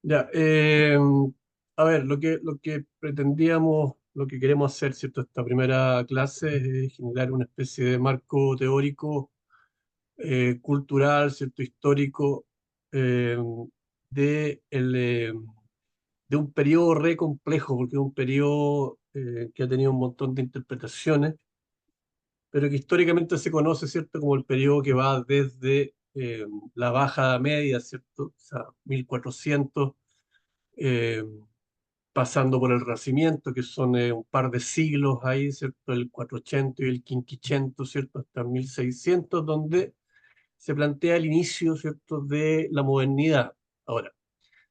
Ya, a ver, lo que pretendíamos, lo que queremos hacer, ¿cierto? Esta primera clase es generar una especie de marco teórico, cultural, ¿cierto? Histórico, eh, de, el, de un periodo re complejo, porque es un periodo que ha tenido un montón de interpretaciones, pero que históricamente se conoce, ¿cierto? Como el periodo que va desde la Baja Edad Media, ¿cierto? O sea, 1400. eh, Pasando por el Renacimiento, que son un par de siglos ahí, ¿cierto? El 400 y el 500, ¿cierto? Hasta 1600, donde se plantea el inicio, ¿cierto? De la modernidad. Ahora,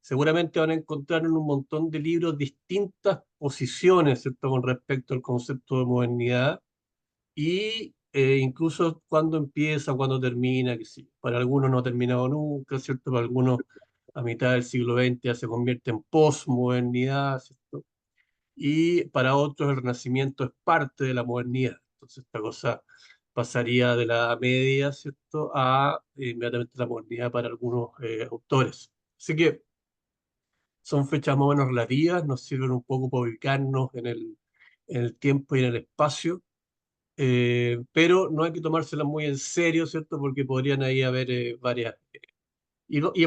seguramente van a encontrar en un montón de libros distintas posiciones, ¿cierto? Con respecto al concepto de modernidad y incluso cuándo empieza, cuándo termina, que sí. Para algunos no ha terminado nunca, ¿cierto? Para algunos a mitad del siglo XX ya se convierte en posmodernidad, ¿cierto? Y para otros el Renacimiento es parte de la modernidad. Entonces esta cosa pasaría de la Edad Media, ¿cierto?, a inmediatamente la modernidad para algunos autores. Así que son fechas más o menos relativas, nos sirven un poco para ubicarnos en el tiempo y en el espacio, pero no hay que tomárselas muy en serio, ¿cierto?, porque podrían ahí haber varias.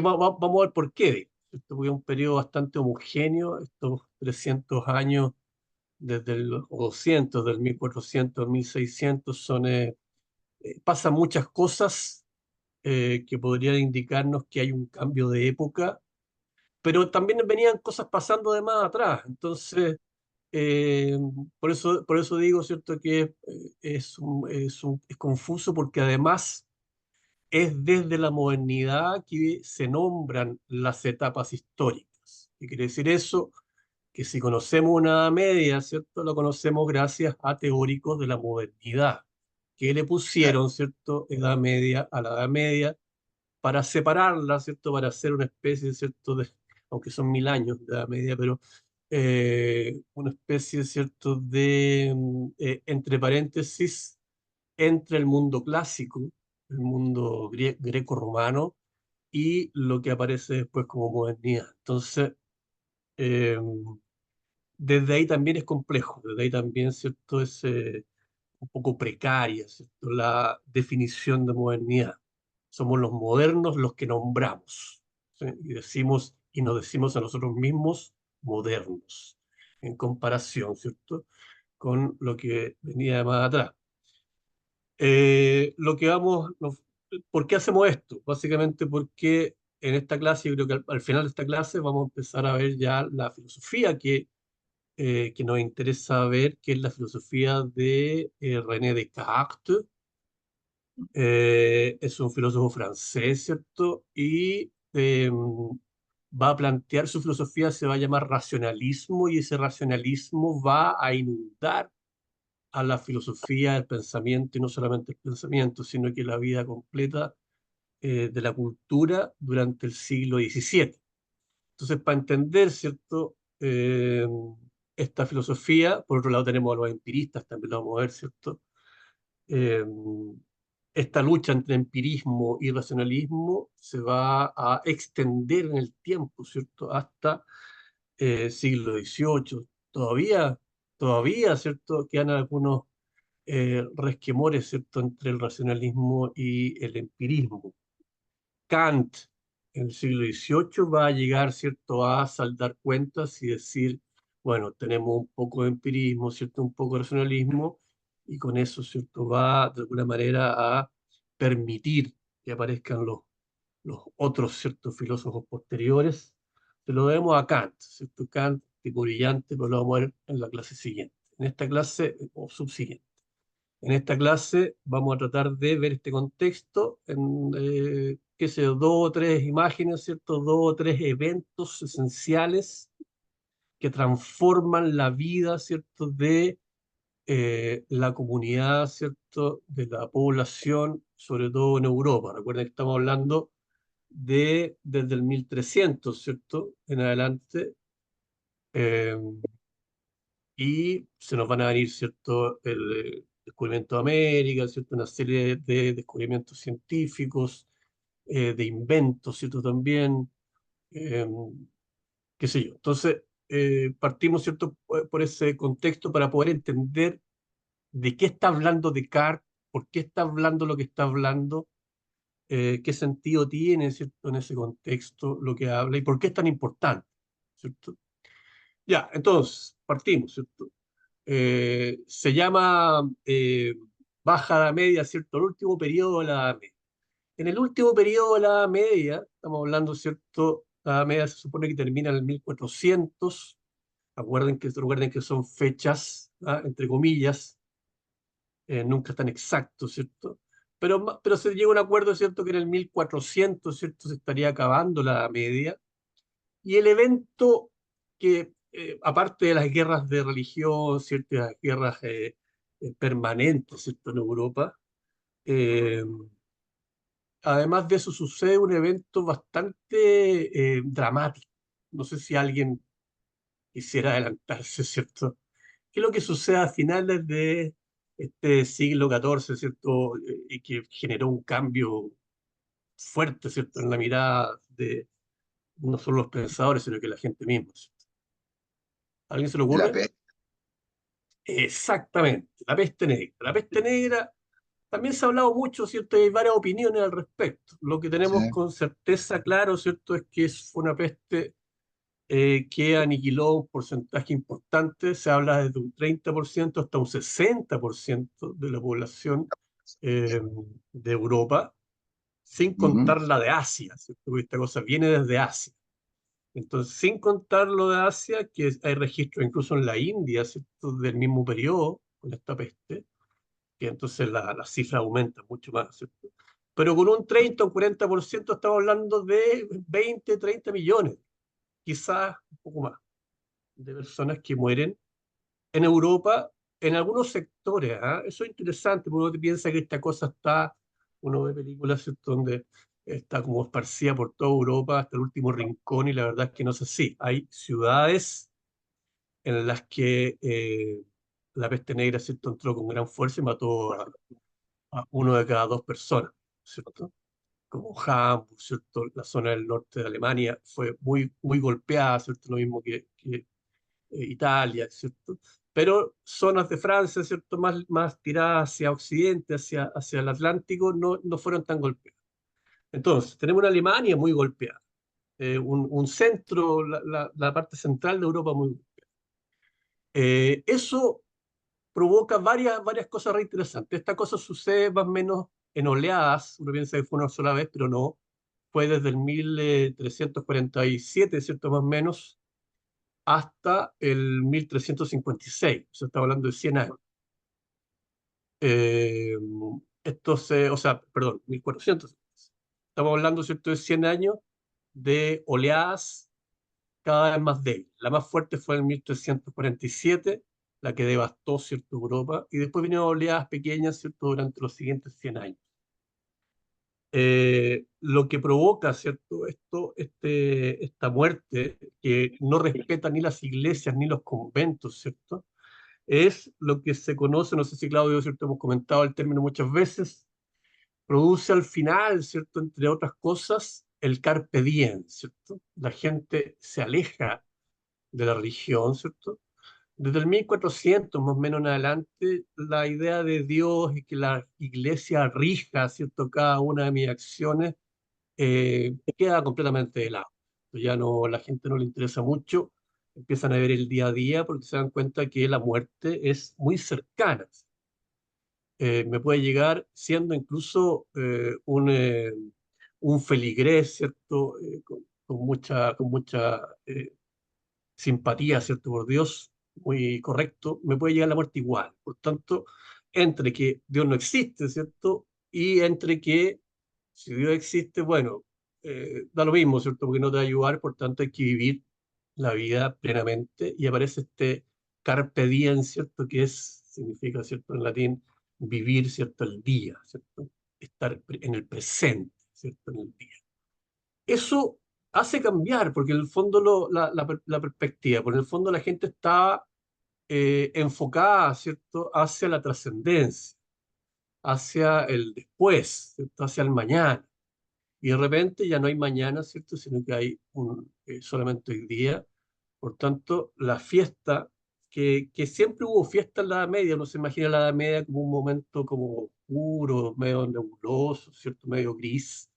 Vamos a ver por qué, ¿cierto? Porque es un periodo bastante homogéneo, estos 300 años desde el o 200, del 1400 al 1600, pasan muchas cosas que podrían indicarnos que hay un cambio de época, pero también venían cosas pasando de más atrás. Entonces, eh, por eso digo, ¿cierto?, que es confuso porque además es desde la modernidad que se nombran las etapas históricas. ¿Qué quiere decir eso? Que si conocemos una Edad Media, ¿cierto? Lo conocemos gracias a teóricos de la modernidad, que le Claro. pusieron, ¿cierto?, Edad Media a la Edad Media para separarla, ¿cierto?, para hacer una especie, ¿cierto?, aunque son 1000 años de Edad Media, pero una especie, ¿cierto?, entre paréntesis, entre el mundo clásico, el mundo greco-romano, y lo que aparece después como modernidad. Entonces, eh, desde ahí también es complejo, desde ahí también, ¿cierto?, es un poco precaria, ¿cierto?, la definición de modernidad. Somos los modernos los que nombramos, ¿sí? Y nos decimos a nosotros mismos modernos, en comparación, ¿cierto?, con lo que venía de más atrás. Lo que vamos, ¿Por qué hacemos esto? Básicamente porque en esta clase, yo creo que al final de esta clase vamos a empezar a ver ya la filosofía que nos interesa ver, que es la filosofía de René Descartes. Es un filósofo francés, ¿cierto? Y va a plantear su filosofía, se va a llamar racionalismo, y ese racionalismo va a inundar a la filosofía, el pensamiento, y no solamente el pensamiento, sino que la vida completa de la cultura durante el siglo XVII. Entonces, para entender, ¿cierto? Esta filosofía, por otro lado tenemos a los empiristas, también lo vamos a ver, ¿cierto? Eh, Esta lucha entre empirismo y racionalismo se va a extender en el tiempo, ¿cierto? Hasta siglo XVIII. Todavía, ¿cierto? Quedan algunos resquemores, ¿cierto?, entre el racionalismo y el empirismo. Kant, en el siglo XVIII, va a llegar, ¿cierto?, a saldar cuentas y decir, bueno, tenemos un poco de empirismo, ¿cierto?, un poco de racionalismo, y con eso, ¿cierto?, va de alguna manera a permitir que aparezcan los otros, ¿cierto?, filósofos posteriores. Se lo debemos a Kant, ¿cierto? Kant, tipo brillante, pero lo vamos a ver en la clase siguiente, en esta clase o subsiguiente. En esta clase vamos a tratar de ver este contexto en, qué sé yo, dos o tres imágenes, ¿cierto? Dos o tres eventos esenciales que transforman la vida, ¿cierto?, de la comunidad, ¿cierto?, de la población, sobre todo en Europa. Recuerden que estamos hablando desde el 1300, ¿cierto?, en adelante, eh, y se nos van a venir, ¿cierto?, descubrimiento de América, ¿cierto? Una serie de descubrimientos científicos, de inventos, ¿cierto? También, eh, qué sé yo. Entonces, partimos, ¿cierto? Por ese contexto para poder entender de qué está hablando Descartes, por qué está hablando lo que está hablando, qué sentido tiene, ¿cierto? En ese contexto lo que habla y por qué es tan importante, ¿cierto? Ya, entonces, partimos, ¿cierto? Se llama Baja Edad Media, ¿cierto? El último periodo de la Edad Media. En el último periodo de la Edad Media, estamos hablando, ¿cierto? La Edad Media se supone que termina en el 1400. Recuerden que son fechas, ¿ah? Entre comillas, nunca están exactos, ¿cierto? Pero se llega a un acuerdo, ¿cierto? Que en el 1400, ¿cierto? Se estaría acabando la Edad Media. Y el evento que, aparte de las guerras de religión, ciertas guerras permanentes, ¿cierto? En Europa, eh, además de eso sucede un evento bastante dramático. No sé si alguien quisiera adelantarse, ¿cierto? ¿Qué es lo que sucede a finales de este siglo XIV, ¿cierto? Y que generó un cambio fuerte, ¿cierto? En la mirada de no solo los pensadores, sino que la gente misma, ¿cierto? ¿A alguien se le La ocurre? peste. Exactamente, la peste negra. La peste negra también se ha hablado mucho, ¿cierto? Y hay varias opiniones al respecto. Lo que Sí. tenemos con certeza claro, ¿cierto? Es que fue una peste que aniquiló un porcentaje importante, se habla desde un 30% hasta un 60% de la población eh, de Europa, sin Ujú. contar la de Asia, ¿cierto? Porque esta cosa viene desde Asia. Entonces, sin contar lo de Asia, que hay registros incluso en la India, ¿cierto? Del mismo periodo, con esta peste, que entonces la cifra aumenta mucho más, ¿cierto? Pero con un 30 o un 40% estamos hablando de 20, 30 millones, quizás un poco más, de personas que mueren en Europa, en algunos sectores. ¿Ah? Eso es interesante, porque uno piensa que esta cosa está, uno ve películas, ¿cierto? Donde está como esparcida por toda Europa hasta el último rincón y la verdad es que no es así. Hay ciudades en las que la peste negra, ¿cierto? Entró con gran fuerza y mató a uno de cada dos personas, ¿cierto? Como Hamburg, ¿cierto? La zona del norte de Alemania fue muy, muy golpeada, ¿cierto? Lo mismo que Italia, ¿cierto? Pero zonas de Francia, ¿cierto? Más tiradas hacia Occidente, hacia el Atlántico, no fueron tan golpeadas. Entonces, tenemos una Alemania muy golpeada, un centro, la parte central de Europa muy golpeada. Eso provoca varias cosas re interesantes. Esta cosa sucede más o menos en oleadas, uno piensa que fue una sola vez, pero no. Fue desde el 1347, ¿cierto? Más o menos, hasta el 1356. Se está hablando de 100 años. Eh, o sea, perdón, 1400. Estamos hablando, ¿cierto?, de 100 años de oleadas cada vez más débiles. La más fuerte fue en 1347, la que devastó, ¿cierto?, Europa, y después vinieron oleadas pequeñas, ¿cierto?, durante los siguientes 100 años. Lo que provoca, ¿cierto?, esta muerte, que no respeta ni las iglesias ni los conventos, ¿cierto?, es lo que se conoce, no sé si Claudio, ¿cierto? Hemos comentado el término muchas veces, produce al final, ¿cierto? Entre otras cosas, el carpe diem, ¿cierto? La gente se aleja de la religión, ¿cierto? Desde el 1400 más o menos en adelante, la idea de Dios y que la iglesia rija, ¿cierto?, cada una de mis acciones, queda completamente de lado. Ya no, la gente no le interesa mucho, empiezan a ver el día a día porque se dan cuenta que la muerte es muy cercana. Me puede llegar siendo incluso un feligrés, ¿cierto? Con mucha simpatía, ¿cierto? Por Dios, muy correcto, me puede llegar la muerte igual. Por tanto, entre que Dios no existe, ¿cierto? Y entre que si Dios existe, bueno, da lo mismo, ¿cierto? Porque no te va a ayudar, por tanto hay que vivir la vida plenamente y aparece este carpe diem, ¿cierto? Que significa, ¿cierto? En latín, vivir, ¿cierto? El día, ¿cierto? Estar en el presente, ¿cierto? En el día. Eso hace cambiar, porque en el fondo la perspectiva, por el fondo la gente está enfocada, ¿cierto?, hacia la trascendencia, hacia el después, ¿cierto?, hacia el mañana. Y de repente ya no hay mañana, ¿cierto?, sino que hay solamente hoy día. Por tanto, la fiesta, que siempre hubo fiesta en la Edad Media, uno se imagina la Edad Media como un momento como oscuro, medio nebuloso, ¿cierto?, medio gris.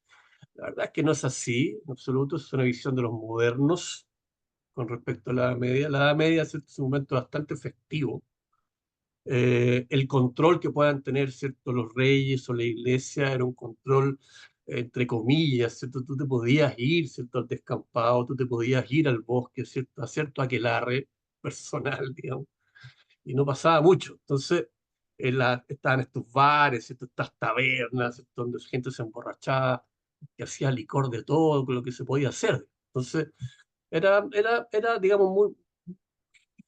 La verdad es que no es así, en absoluto, es una visión de los modernos con respecto a la Edad Media. La Edad Media, ¿cierto?, es un momento bastante festivo. El control que puedan tener, ¿cierto?, los reyes o la iglesia era un control, entre comillas, ¿cierto? Tú te podías ir, ¿cierto?, al descampado, tú te podías ir al bosque, ¿cierto?, a cierto aquelarre personal, digamos, y no pasaba mucho. Entonces, estaban estos bares, ¿cierto?, estas tabernas, ¿cierto?, donde la gente se emborrachaba, que hacía licor de todo, con lo que se podía hacer. Entonces, era, digamos, muy,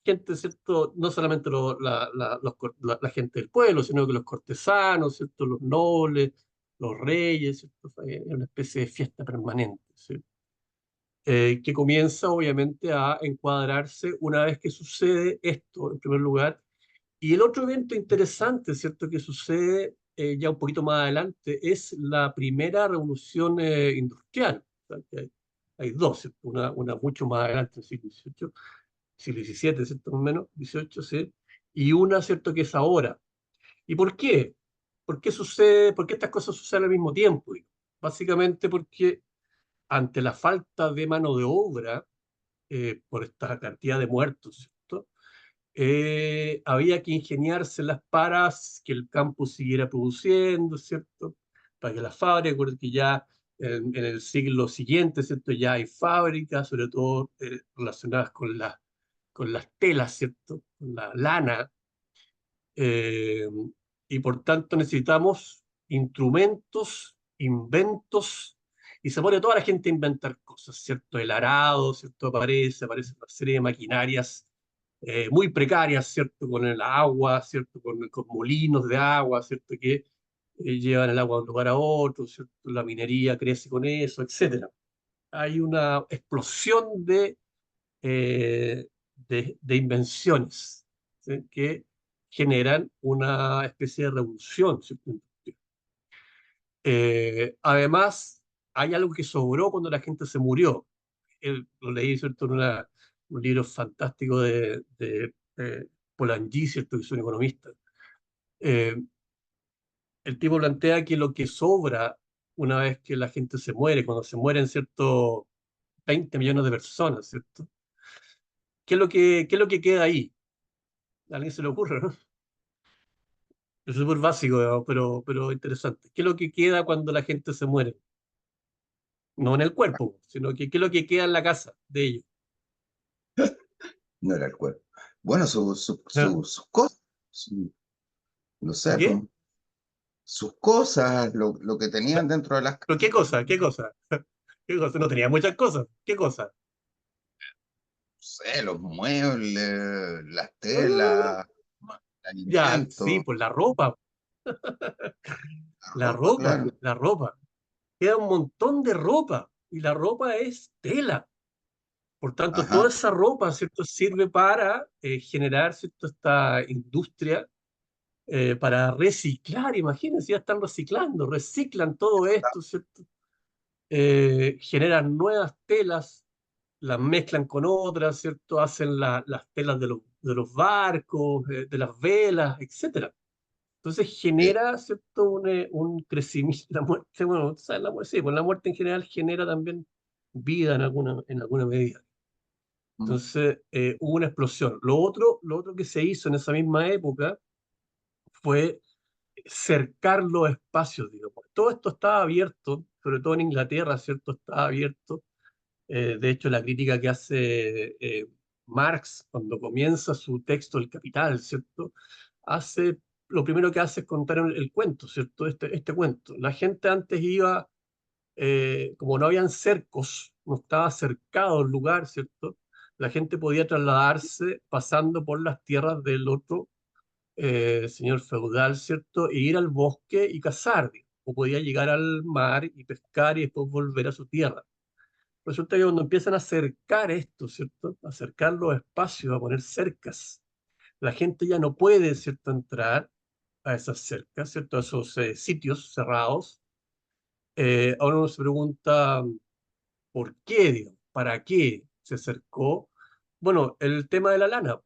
gente, ¿cierto? No solamente la gente del pueblo, sino que los cortesanos, ¿cierto? Los nobles, los reyes, ¿cierto? Fue una especie de fiesta permanente, ¿sí? Que comienza obviamente a encuadrarse una vez que sucede esto, en primer lugar. Y el otro evento interesante, ¿cierto?, que sucede ya un poquito más adelante, es la primera revolución industrial. O sea, que hay dos, ¿cierto? Una mucho más adelante, en el siglo XVIII, siglo XVII, ¿cierto? Más o menos, XVIII, sí, y una, ¿cierto?, que es ahora. ¿Y por qué? ¿Por qué sucede, por qué estas cosas suceden al mismo tiempo? Básicamente porque ante la falta de mano de obra, por esta cantidad de muertos, ¿cierto?, había que ingeniárselas para que el campo siguiera produciendo, ¿cierto? Para que las fábricas, recuerden que ya en el siglo siguiente, ¿cierto?, ya hay fábricas, sobre todo relacionadas con las telas, ¿cierto? Con la lana, eh, y por tanto necesitamos instrumentos, inventos, y se pone toda la gente a inventar cosas, ¿cierto? El arado, ¿cierto? Aparece una serie de maquinarias muy precarias, ¿cierto? Con el agua, ¿cierto? Con molinos de agua, ¿cierto? Que llevan el agua de un lugar a otro, ¿cierto? La minería crece con eso, etcétera. Hay una explosión de invenciones, ¿sí?, que generan una especie de revolución, ¿cierto? Además, hay algo que sobró cuando la gente se murió. Lo leí, ¿cierto?, en un libro fantástico de Polanyi, ¿cierto?, que es un economista. Eh, el tipo plantea que lo que sobra una vez que la gente se muere, cuando se mueren, ¿cierto?, 20 millones de personas, ¿cierto? Qué es lo que queda ahí? A alguien se le ocurre, ¿no? Es súper básico, digamos, pero interesante. ¿Qué es lo que queda cuando la gente se muere? No en el cuerpo, sino que qué es lo que queda en la casa de ellos. No era el cuerpo. Bueno, ¿Ah? sus cosas, no ¿Su sé, pues, qué? sus cosas, lo que tenían dentro de las ¿Pero qué casas, cosa? ¿Qué cosa? ¿Qué cosa? No tenía muchas cosas. ¿Qué cosa? no sé, los muebles, las Ah, telas, ya, sí, alimentos, pues la ropa, claro. la ropa. Queda un montón de ropa y la ropa es tela. Por tanto, toda Ajá. esa ropa, ¿cierto?, sirve para generar, ¿cierto?, esta industria para reciclar. Imagínense, ya están reciclando, reciclan todo esto, ¿cierto? Generan nuevas telas, las mezclan con otras, ¿cierto? Hacen las telas de los barcos, de las velas, etcétera. Entonces eh, genera, ¿cierto?, un crecimiento, la muerte, bueno, ¿sabes? La muerte, sí, pues la muerte en general genera también vida en alguna medida. mm, Entonces hubo una explosión. Lo otro que se hizo en esa misma época fue cercar los espacios, digamos. Todo esto estaba abierto, sobre todo en Inglaterra, ¿cierto? Estaba abierto. De hecho, la crítica que hace Marx cuando comienza su texto El Capital, ¿cierto? Hace, lo primero que hace es contar el cuento, ¿cierto? Este cuento. La gente antes iba, como no habían cercos, no estaba cercado el lugar, ¿cierto? La gente podía trasladarse pasando por las tierras del otro señor feudal, ¿cierto? E ir al bosque y cazar, digamos. O podía llegar al mar y pescar y después volver a su tierra. Resulta que cuando empiezan a acercar esto, ¿cierto? A acercar los espacios, a poner cercas, la gente ya no puede, ¿cierto?, entrar a esas cercas, ¿cierto?, a esos sitios cerrados. Ahora uno se pregunta, ¿por qué, digamos? ¿Para qué se acercó? Bueno, el tema de la lana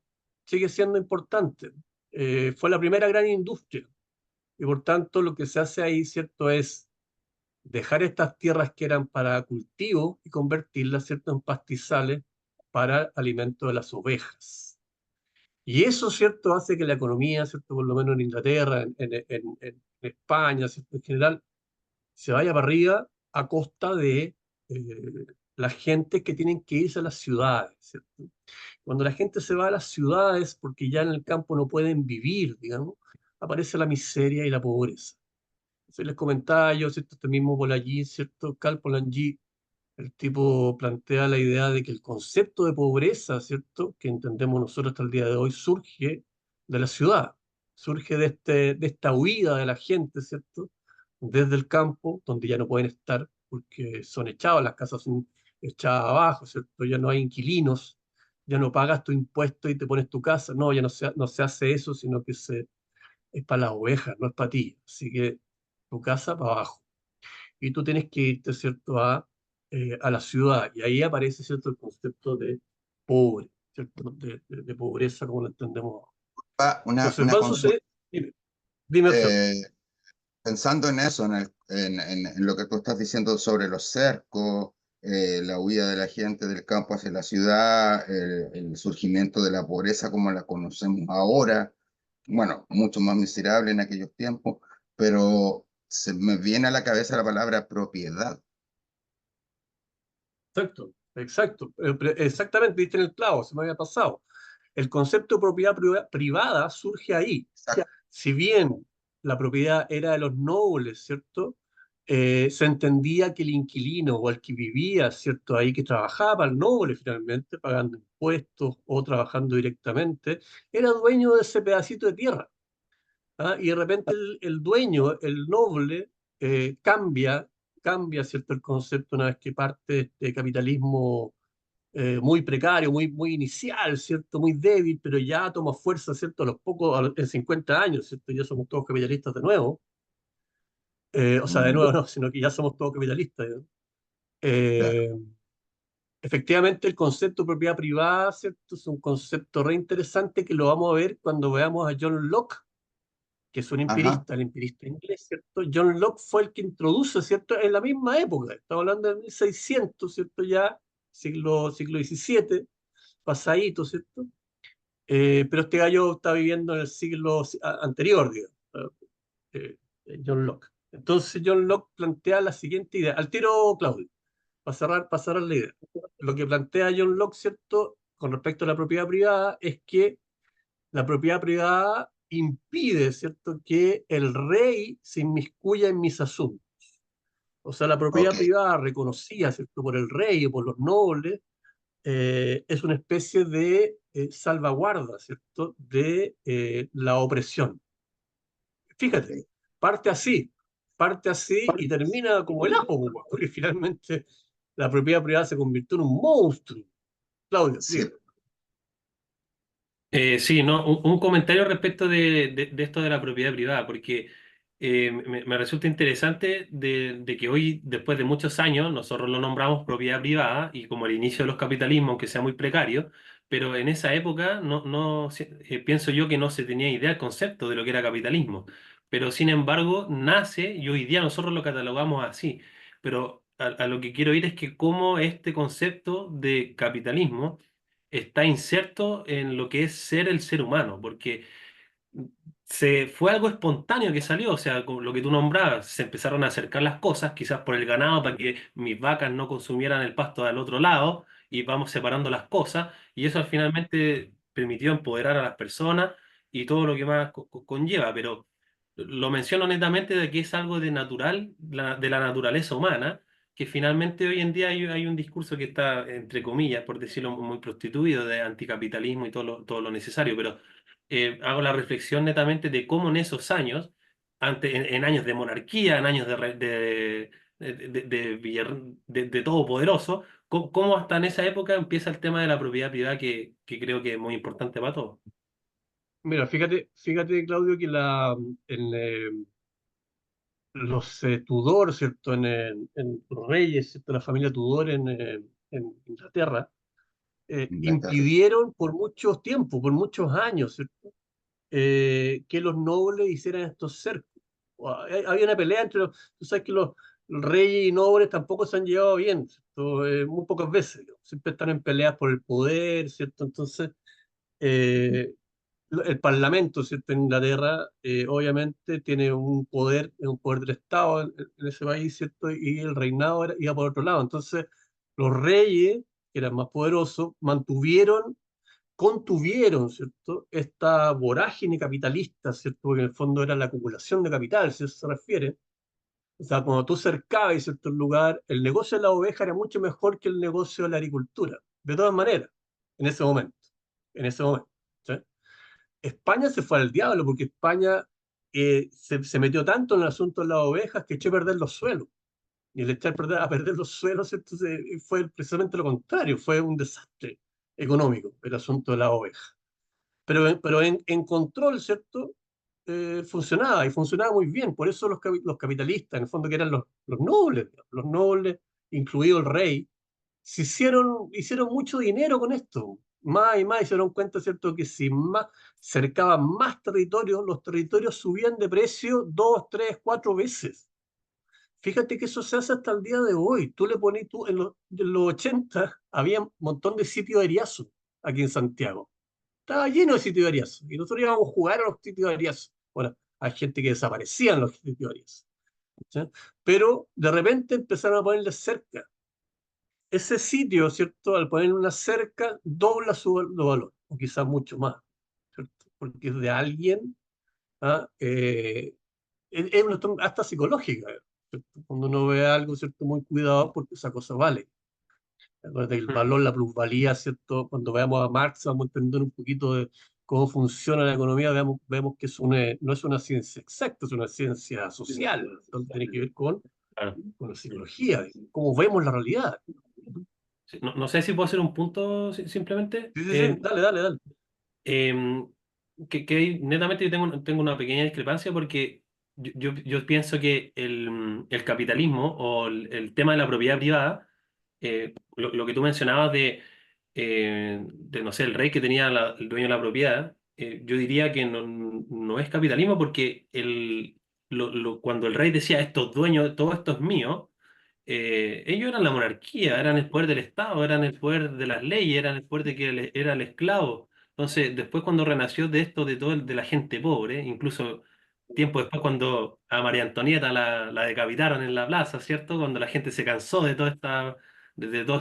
sigue siendo importante. Fue la primera gran industria y por tanto lo que se hace ahí, ¿cierto?, es dejar estas tierras que eran para cultivo y convertirlas, ¿cierto?, en pastizales para alimento de las ovejas. Y eso, ¿cierto?, hace que la economía, ¿cierto?, por lo menos en Inglaterra, en España, ¿cierto?, en general, se vaya para arriba a costa de la gente que tienen que irse a las ciudades, ¿cierto? Cuando la gente se va a las ciudades porque ya en el campo no pueden vivir, digamos, aparece la miseria y la pobreza. Se les comentaba yo, ¿cierto? Este mismo Polanyi, ¿cierto? Cal Polanyi, el tipo plantea la idea de que el concepto de pobreza, ¿cierto?, que entendemos nosotros hasta el día de hoy, surge de la ciudad, surge de esta huida de la gente, ¿cierto?, desde el campo, donde ya no pueden estar porque son echados, las casas son echadas abajo, ¿cierto? Ya no hay inquilinos, ya no pagas tu impuesto y te pones tu casa, no, ya no se hace eso, sino que es para las ovejas, no es para ti. Así que tu casa para abajo y tú tienes que irte, ¿cierto?, a la ciudad. Y ahí aparece, ¿cierto?, el concepto de pobre, ¿cierto?, de pobreza como lo entendemos. Entonces, Una van consulta. sucediendo, dime, Alfredo. eh, Pensando en eso, en lo que tú estás diciendo sobre los cercos, la huida de la gente del campo hacia la ciudad, el surgimiento de la pobreza como la conocemos ahora, bueno, mucho más miserable en aquellos tiempos, pero se me viene a la cabeza la palabra propiedad. Exacto, exacto, exactamente, viste en el clavo, se me había pasado. El concepto de propiedad privada surge ahí. Exacto. Si bien la propiedad era de los nobles, ¿cierto? Se entendía que el inquilino o el que vivía, ¿cierto?, ahí, que trabajaba para el noble finalmente, pagando impuestos o trabajando directamente, era dueño de ese pedacito de tierra. ¿Ah? Y de repente el dueño, el noble, cambia, ¿cierto?, el concepto una vez que parte de este capitalismo muy precario, muy inicial, ¿cierto? Muy débil, pero ya toma fuerza, ¿cierto? A los pocos, en 50 años, ¿cierto? Ya somos todos capitalistas de nuevo. O sea, de Mm, nuevo no, sino que ya somos todos capitalistas, ¿no? claro. Eh, Efectivamente, el concepto de propiedad privada, ¿cierto? Es un concepto re interesante que lo vamos a ver cuando veamos a John Locke, que es un Ajá. empirista, el empirista inglés, ¿cierto? John Locke fue el que introduce, ¿cierto? En la misma época, estamos hablando de 1600, ¿cierto? Ya, siglo XVII, pasadito, ¿cierto? Pero este gallo está viviendo en el siglo anterior, digamos, eh, John Locke. Entonces John Locke plantea la siguiente idea, al tiro Claudio, para cerrar la idea. Lo que plantea John Locke, ¿cierto?, con respecto a la propiedad privada, es que la propiedad privada impide, ¿cierto?, que el rey se inmiscuya en mis asuntos. O sea, la Ok. propiedad privada reconocida, ¿cierto?, por el rey o por los nobles, es una especie de salvaguarda, ¿cierto?, de la opresión. Fíjate, Ok. parte así y termina como el apo, pues, porque finalmente la propiedad privada se convirtió en un monstruo. Claudio, Sí. diga. Sí, no, un comentario respecto de esto de la propiedad privada, porque me resulta interesante de que hoy, después de muchos años, nosotros lo nombramos propiedad privada y como el inicio de los capitalismos, aunque sea muy precario, pero en esa época pienso yo que no se tenía idea del concepto de lo que era capitalismo, pero sin embargo nace y hoy día nosotros lo catalogamos así, pero a lo que quiero ir es que cómo este concepto de capitalismo está inserto en lo que es ser el ser humano, porque fue algo espontáneo que salió, o sea, con lo que tú nombrabas, se empezaron a acercar las cosas, quizás por el ganado, para que mis vacas no consumieran el pasto del otro lado, y vamos separando las cosas, y eso finalmente permitió empoderar a las personas y todo lo que más conlleva, pero lo menciono netamente de que es algo de natural, de la naturaleza humana, que finalmente hoy en día hay un discurso que está, entre comillas, por decirlo muy prostituido, de anticapitalismo y todo lo necesario, pero hago la reflexión netamente de cómo en esos años, en años de monarquía, en años de todopoderoso, cómo hasta en esa época empieza el tema de la propiedad privada que creo que es muy importante para todos. Mira, fíjate, Claudio, que los Tudor, ¿cierto? En los reyes, ¿cierto? La familia Tudor en Inglaterra, Inglaterra. impidieron por mucho tiempo, por muchos años, ¿cierto? Que los nobles hicieran estos cercos. Había una pelea entre tú sabes que los reyes y nobles tampoco se han llevado bien, ¿cierto? Muy pocas veces, digamos. Siempre están en peleas por el poder, ¿cierto? Entonces, eh, el Parlamento, ¿cierto? En Inglaterra, obviamente tiene un poder del Estado en ese país, ¿cierto? Y el reinado iba por otro lado. Entonces, los reyes, que eran más poderosos, contuvieron, ¿cierto? Esta vorágine capitalista, ¿cierto? Porque en el fondo era la acumulación de capital, si eso se refiere. O sea, cuando tú cercabas cierto lugar, el negocio de la oveja era mucho mejor que el negocio de la agricultura, de todas maneras, en ese momento, en ese momento. ¿Sí? España se fue al diablo porque España se metió tanto en el asunto de las ovejas que echó a perder los suelos. Y el echar a perder los suelos, ¿cierto? Fue precisamente lo contrario, fue un desastre económico el asunto de la oveja. Pero en control, ¿cierto? Funcionaba y funcionaba muy bien. Por eso los capitalistas, en el fondo, que eran los nobles, digamos, los nobles, incluido el rey, hicieron mucho dinero con esto. Más y más, y se dieron cuenta, ¿cierto?, que si más cercaban más territorios, los territorios subían de precio dos, tres, cuatro veces. Fíjate que eso se hace hasta el día de hoy. Tú le pones, en los 80 había un montón de sitios de Ariazo aquí en Santiago. Estaba lleno de sitios de Ariazo. Y nosotros íbamos a jugar a los sitios de Ariazo. Bueno, hay gente que desaparecía en los sitios de Ariazo. ¿Sí? Pero de repente empezaron a ponerle cerca. Ese sitio, ¿cierto? Al poner una cerca, dobla su valor, o quizás mucho más, ¿cierto? Porque es de alguien, ¿ah? Es una cuestión hasta psicológica, ¿cierto? Cuando uno ve algo, ¿cierto? Muy cuidado porque esa cosa vale. Acuérdate que el Mm. valor, la plusvalía, ¿cierto? Cuando veamos a Marx, vamos a entender un poquito de cómo funciona la economía, vemos que no es una ciencia exacta, es una ciencia social, entonces tiene que ver Claro. con la psicología, de cómo vemos la realidad. Sí, no sé si puedo hacer un punto simplemente. Sí, sí, sí, dale, dale, dale. Em, netamente yo tengo una pequeña discrepancia porque yo pienso que el capitalismo o el tema de la propiedad privada, lo que tú mencionabas de, no sé, el rey que tenía el dueño de la propiedad, yo diría que no es capitalismo porque cuando el rey decía esto es dueño, todo esto es mío, ellos eran la monarquía, eran el poder del Estado, eran el poder de las leyes, eran el poder de que él era el esclavo. Entonces, después cuando renació de esto, de todo de la gente pobre, incluso tiempo después cuando a María Antonieta la decapitaron en la plaza, ¿cierto? Cuando la gente se cansó de todos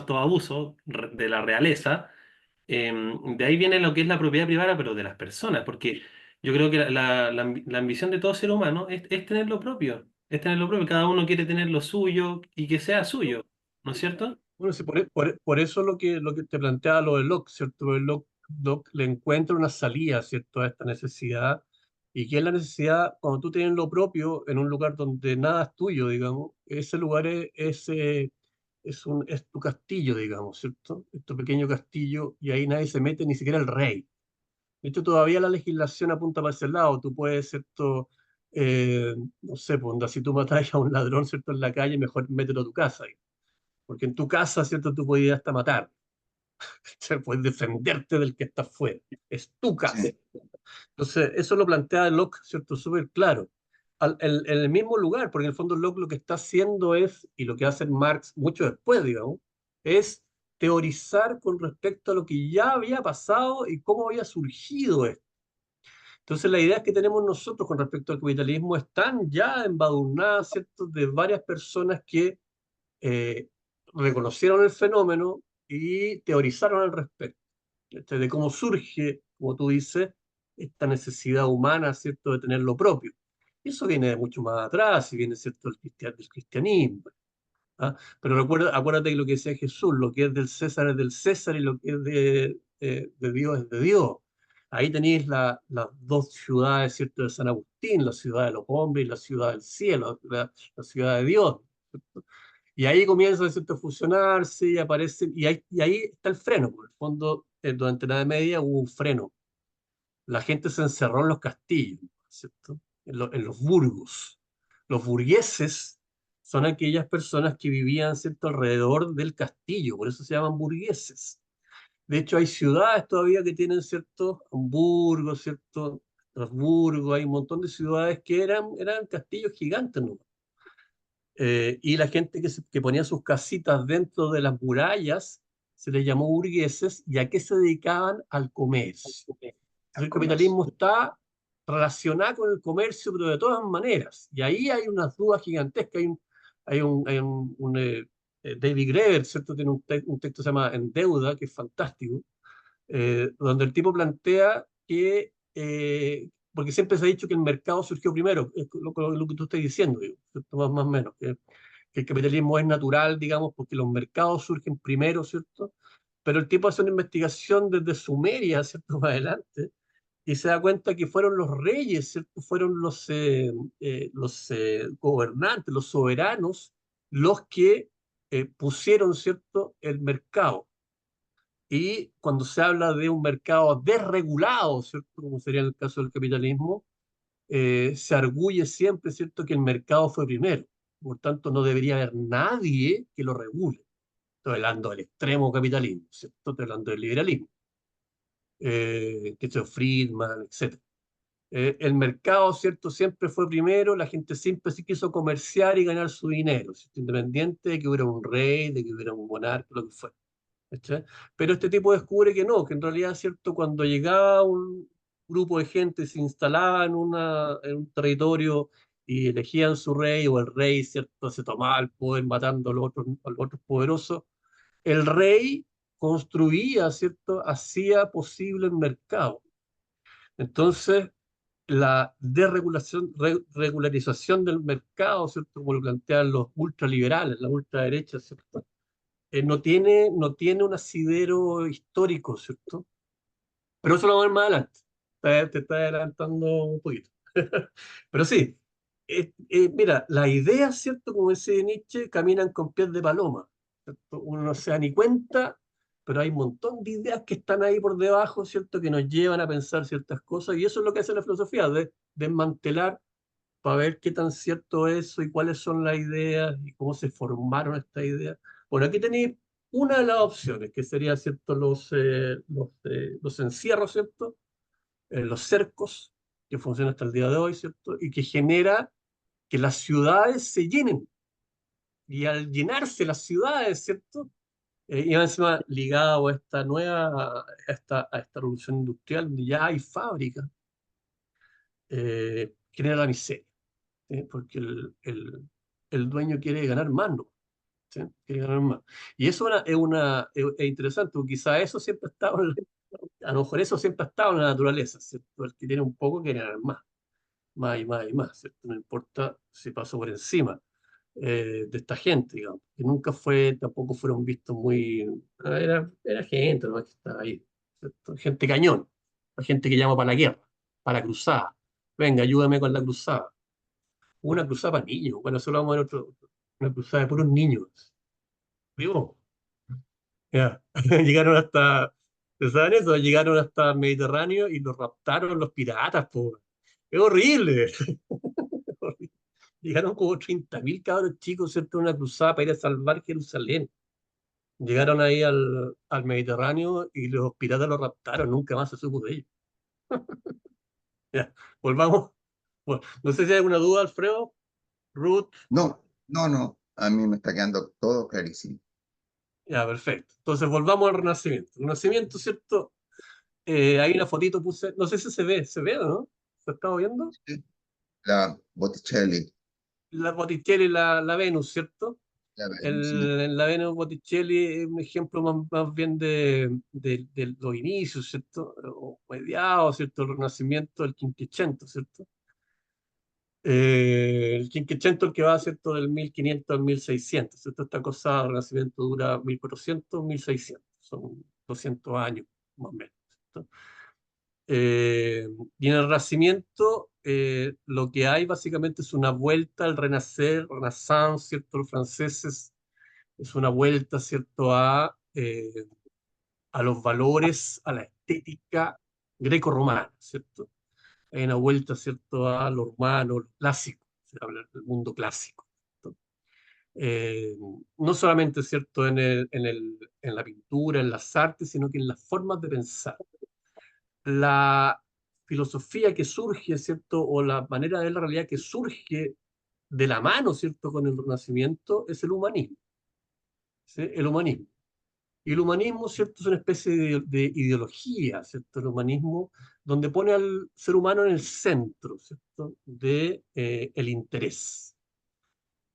estos abusos de la realeza, de ahí viene lo que es la propiedad privada, pero de las personas, porque yo creo que la ambición de todo ser humano es tener lo propio, es tener lo propio, cada uno quiere tener lo suyo y que sea suyo, ¿no es cierto? Bueno, sí, por eso lo que te planteaba lo de Locke, ¿cierto? Porque Locke le encuentra una salida, ¿cierto?, a esta necesidad, y que es la necesidad, cuando tú tienes lo propio en un lugar donde nada es tuyo, digamos, ese lugar es tu castillo, digamos, ¿cierto? Es tu pequeño castillo, y ahí nadie se mete, ni siquiera el rey. De hecho, todavía la legislación apunta para ese lado. Tú puedes, ¿cierto? No sé, pues, onda, si tú matas a un ladrón, ¿cierto?, en la calle, mejor mételo a tu casa. Porque en tu casa, ¿cierto? Tú podías hasta matar. Puedes defenderte del que está fuera. Es tu casa. Sí, Entonces, eso lo plantea Locke, ¿cierto? Súper claro. En el mismo lugar, porque en el fondo Locke lo que está haciendo es, y lo que hace Marx mucho después, digamos, es teorizar con respecto a lo que ya había pasado y cómo había surgido esto. Entonces, la idea que tenemos nosotros con respecto al capitalismo están ya embadurnadas, ¿cierto?, de varias personas que eh, reconocieron el fenómeno y teorizaron al respecto, ¿cachai? De cómo surge, como tú dices, esta necesidad humana, ¿cierto?, de tener lo propio. Y eso viene de mucho más atrás y viene, ¿cierto?, del cristianismo. ¿Ah? Pero acuérdate que lo que decía Jesús, lo que es del César es del César y lo que es de Dios es de Dios. Ahí tenéis las dos ciudades, ¿cierto?, de San Agustín, la ciudad de los hombres y la ciudad del cielo, la ciudad de Dios. ¿Cierto? Y ahí comienza, ¿cierto?, a fusionarse y aparecen, y ahí está el freno. Por el fondo, durante la Edad Media hubo un freno. la gente se encerró en los castillos, ¿cierto? En los burgos. Los burgueses son aquellas personas que vivían, ¿cierto?, alrededor del castillo, por eso se llaman burgueses. De hecho, hay ciudades todavía que tienen, ¿cierto? Hamburgo, ¿cierto? Estrasburgo, hay un montón de ciudades que eran castillos gigantes, ¿no? Y la gente que ponía sus casitas dentro de las murallas se les llamó burgueses, y a qué se dedicaban al comercio. Entonces, al el comercio. capitalismo está relacionado con el comercio, pero de todas maneras. Y ahí hay unas dudas gigantescas. David Graeber, ¿cierto? Tiene un texto que se llama En Deuda, que es fantástico, donde el tipo plantea que, porque siempre se ha dicho que el mercado surgió primero, es lo que tú estás diciendo, digo, ¿cierto? Más o menos, que el capitalismo es natural, digamos, porque los mercados surgen primero, ¿cierto? Pero el tipo hace una investigación desde Sumeria, ¿cierto? Más adelante, y se da cuenta que fueron los reyes, ¿cierto? Fueron los gobernantes, los soberanos, los que pusieron, ¿cierto?, el mercado. Y cuando se habla de un mercado desregulado, ¿cierto?, como sería en el caso del capitalismo, se arguye siempre, ¿cierto?, que el mercado fue primero. Por tanto, no debería haber nadie que lo regule. Estoy hablando del extremo capitalismo, ¿cierto? Estoy hablando del liberalismo, que es Friedman, etc. El mercado, ¿cierto?, siempre fue primero, la gente siempre se quiso comerciar y ganar su dinero, ¿cierto?, independiente de que hubiera un rey, de que hubiera un monarca, lo que fuera. ¿Cachai? Pero este tipo descubre que no, que en realidad, ¿cierto?, cuando llegaba un grupo de gente, se instalaba en un territorio y elegían su rey, o el rey, ¿cierto?, se tomaba el poder matando a los otros poderosos, el rey construía, ¿cierto?, hacía posible el mercado. Entonces, la regularización del mercado, ¿cierto?, como lo plantean los ultraliberales, la ultraderecha, ¿cierto?, no tiene un asidero histórico, ¿cierto? Pero eso lo vamos a ver más adelante. Te está adelantando un poquito. Pero sí, mira, las ideas, ¿cierto? Como dice Nietzsche, caminan con pies de paloma, ¿cierto? Uno no se da ni cuenta, pero hay un montón de ideas que están ahí por debajo, ¿cierto? Que nos llevan a pensar ciertas cosas, y eso es lo que hace la filosofía, de desmantelar para ver qué tan cierto es eso y cuáles son las ideas y cómo se formaron estas ideas. Bueno, aquí tenéis una de las opciones, que sería, ¿cierto?, los encierros, ¿cierto? Los cercos, que funcionan hasta el día de hoy, ¿cierto? Y que genera que las ciudades se llenen. Y al llenarse las ciudades, ¿cierto? Y encima ligado a esta a esta revolución industrial, donde ya hay fábricas, genera la miseria. ¿Sí? Porque el dueño quiere ganar más, ¿no? ¿Sí? Quiere ganar más. Y eso es interesante, porque quizá eso siempre ha estado, a lo mejor eso siempre ha estado en la naturaleza, ¿cierto? El que tiene un poco quiere ganar más, más y más y más, ¿cierto? No importa si pasó por encima de esta gente, digamos, que nunca tampoco fueron vistos muy, era gente, ¿no?, que estaba ahí, ¿cierto? Gente cañón, la gente que llama para la guerra, para la cruzada. Venga, ayúdame con la cruzada. Una cruzada para niños. Bueno, eso lo vamos a ver una cruzada de puros niños. ¿Vivo? Ya. Llegaron hasta, ¿te saben eso? Llegaron hasta el Mediterráneo y los raptaron los piratas, po. Es horrible. Llegaron como 30.000 cabros chicos, ¿cierto?, en una cruzada para ir a salvar Jerusalén. Llegaron ahí al Mediterráneo y los piratas los raptaron, nunca más se supo de ellos. Ya, volvamos. Bueno, no sé si hay alguna duda, Alfredo, Ruth. No, no, no. A mí me está quedando todo clarísimo. Ya, perfecto. Entonces volvamos al Renacimiento. El Renacimiento, ¿cierto? Hay una fotito, puse, no sé si se ve o no. ¿Se está viendo? Sí. La Botticelli, La Botticelli, la Venus, ¿cierto? la Venus, sí. La Venus Botticelli es un ejemplo más bien de los inicios, ¿cierto? O mediados, ¿cierto? El Renacimiento del Quinquecento, ¿cierto? El Quinquecento, el que va, ¿cierto?, del 1500 al 1600, ¿cierto? Esta cosa, el Renacimiento dura 1400, 1600, son 200 años, más o menos, ¿cierto? Eh, y en el Renacimiento lo que hay básicamente es una vuelta al renacer, renaissance, ¿cierto? Los franceses, es una vuelta, ¿cierto?, a los valores, a la estética, greco-romana, ¿cierto? Hay una vuelta, ¿cierto?, a lo romano, lo clásico, se habla del mundo clásico. ¿Cierto? No solamente, ¿cierto?, en la pintura, en las artes, sino que en las formas de pensar. La filosofía que surge, ¿cierto?, o la manera de ver la realidad que surge de la mano, ¿cierto?, con el Renacimiento, es el humanismo. ¿Sí? El humanismo. Y el humanismo, ¿cierto?, es una especie de ideología, ¿cierto? El humanismo, donde pone al ser humano en el centro, ¿cierto?, de el interés.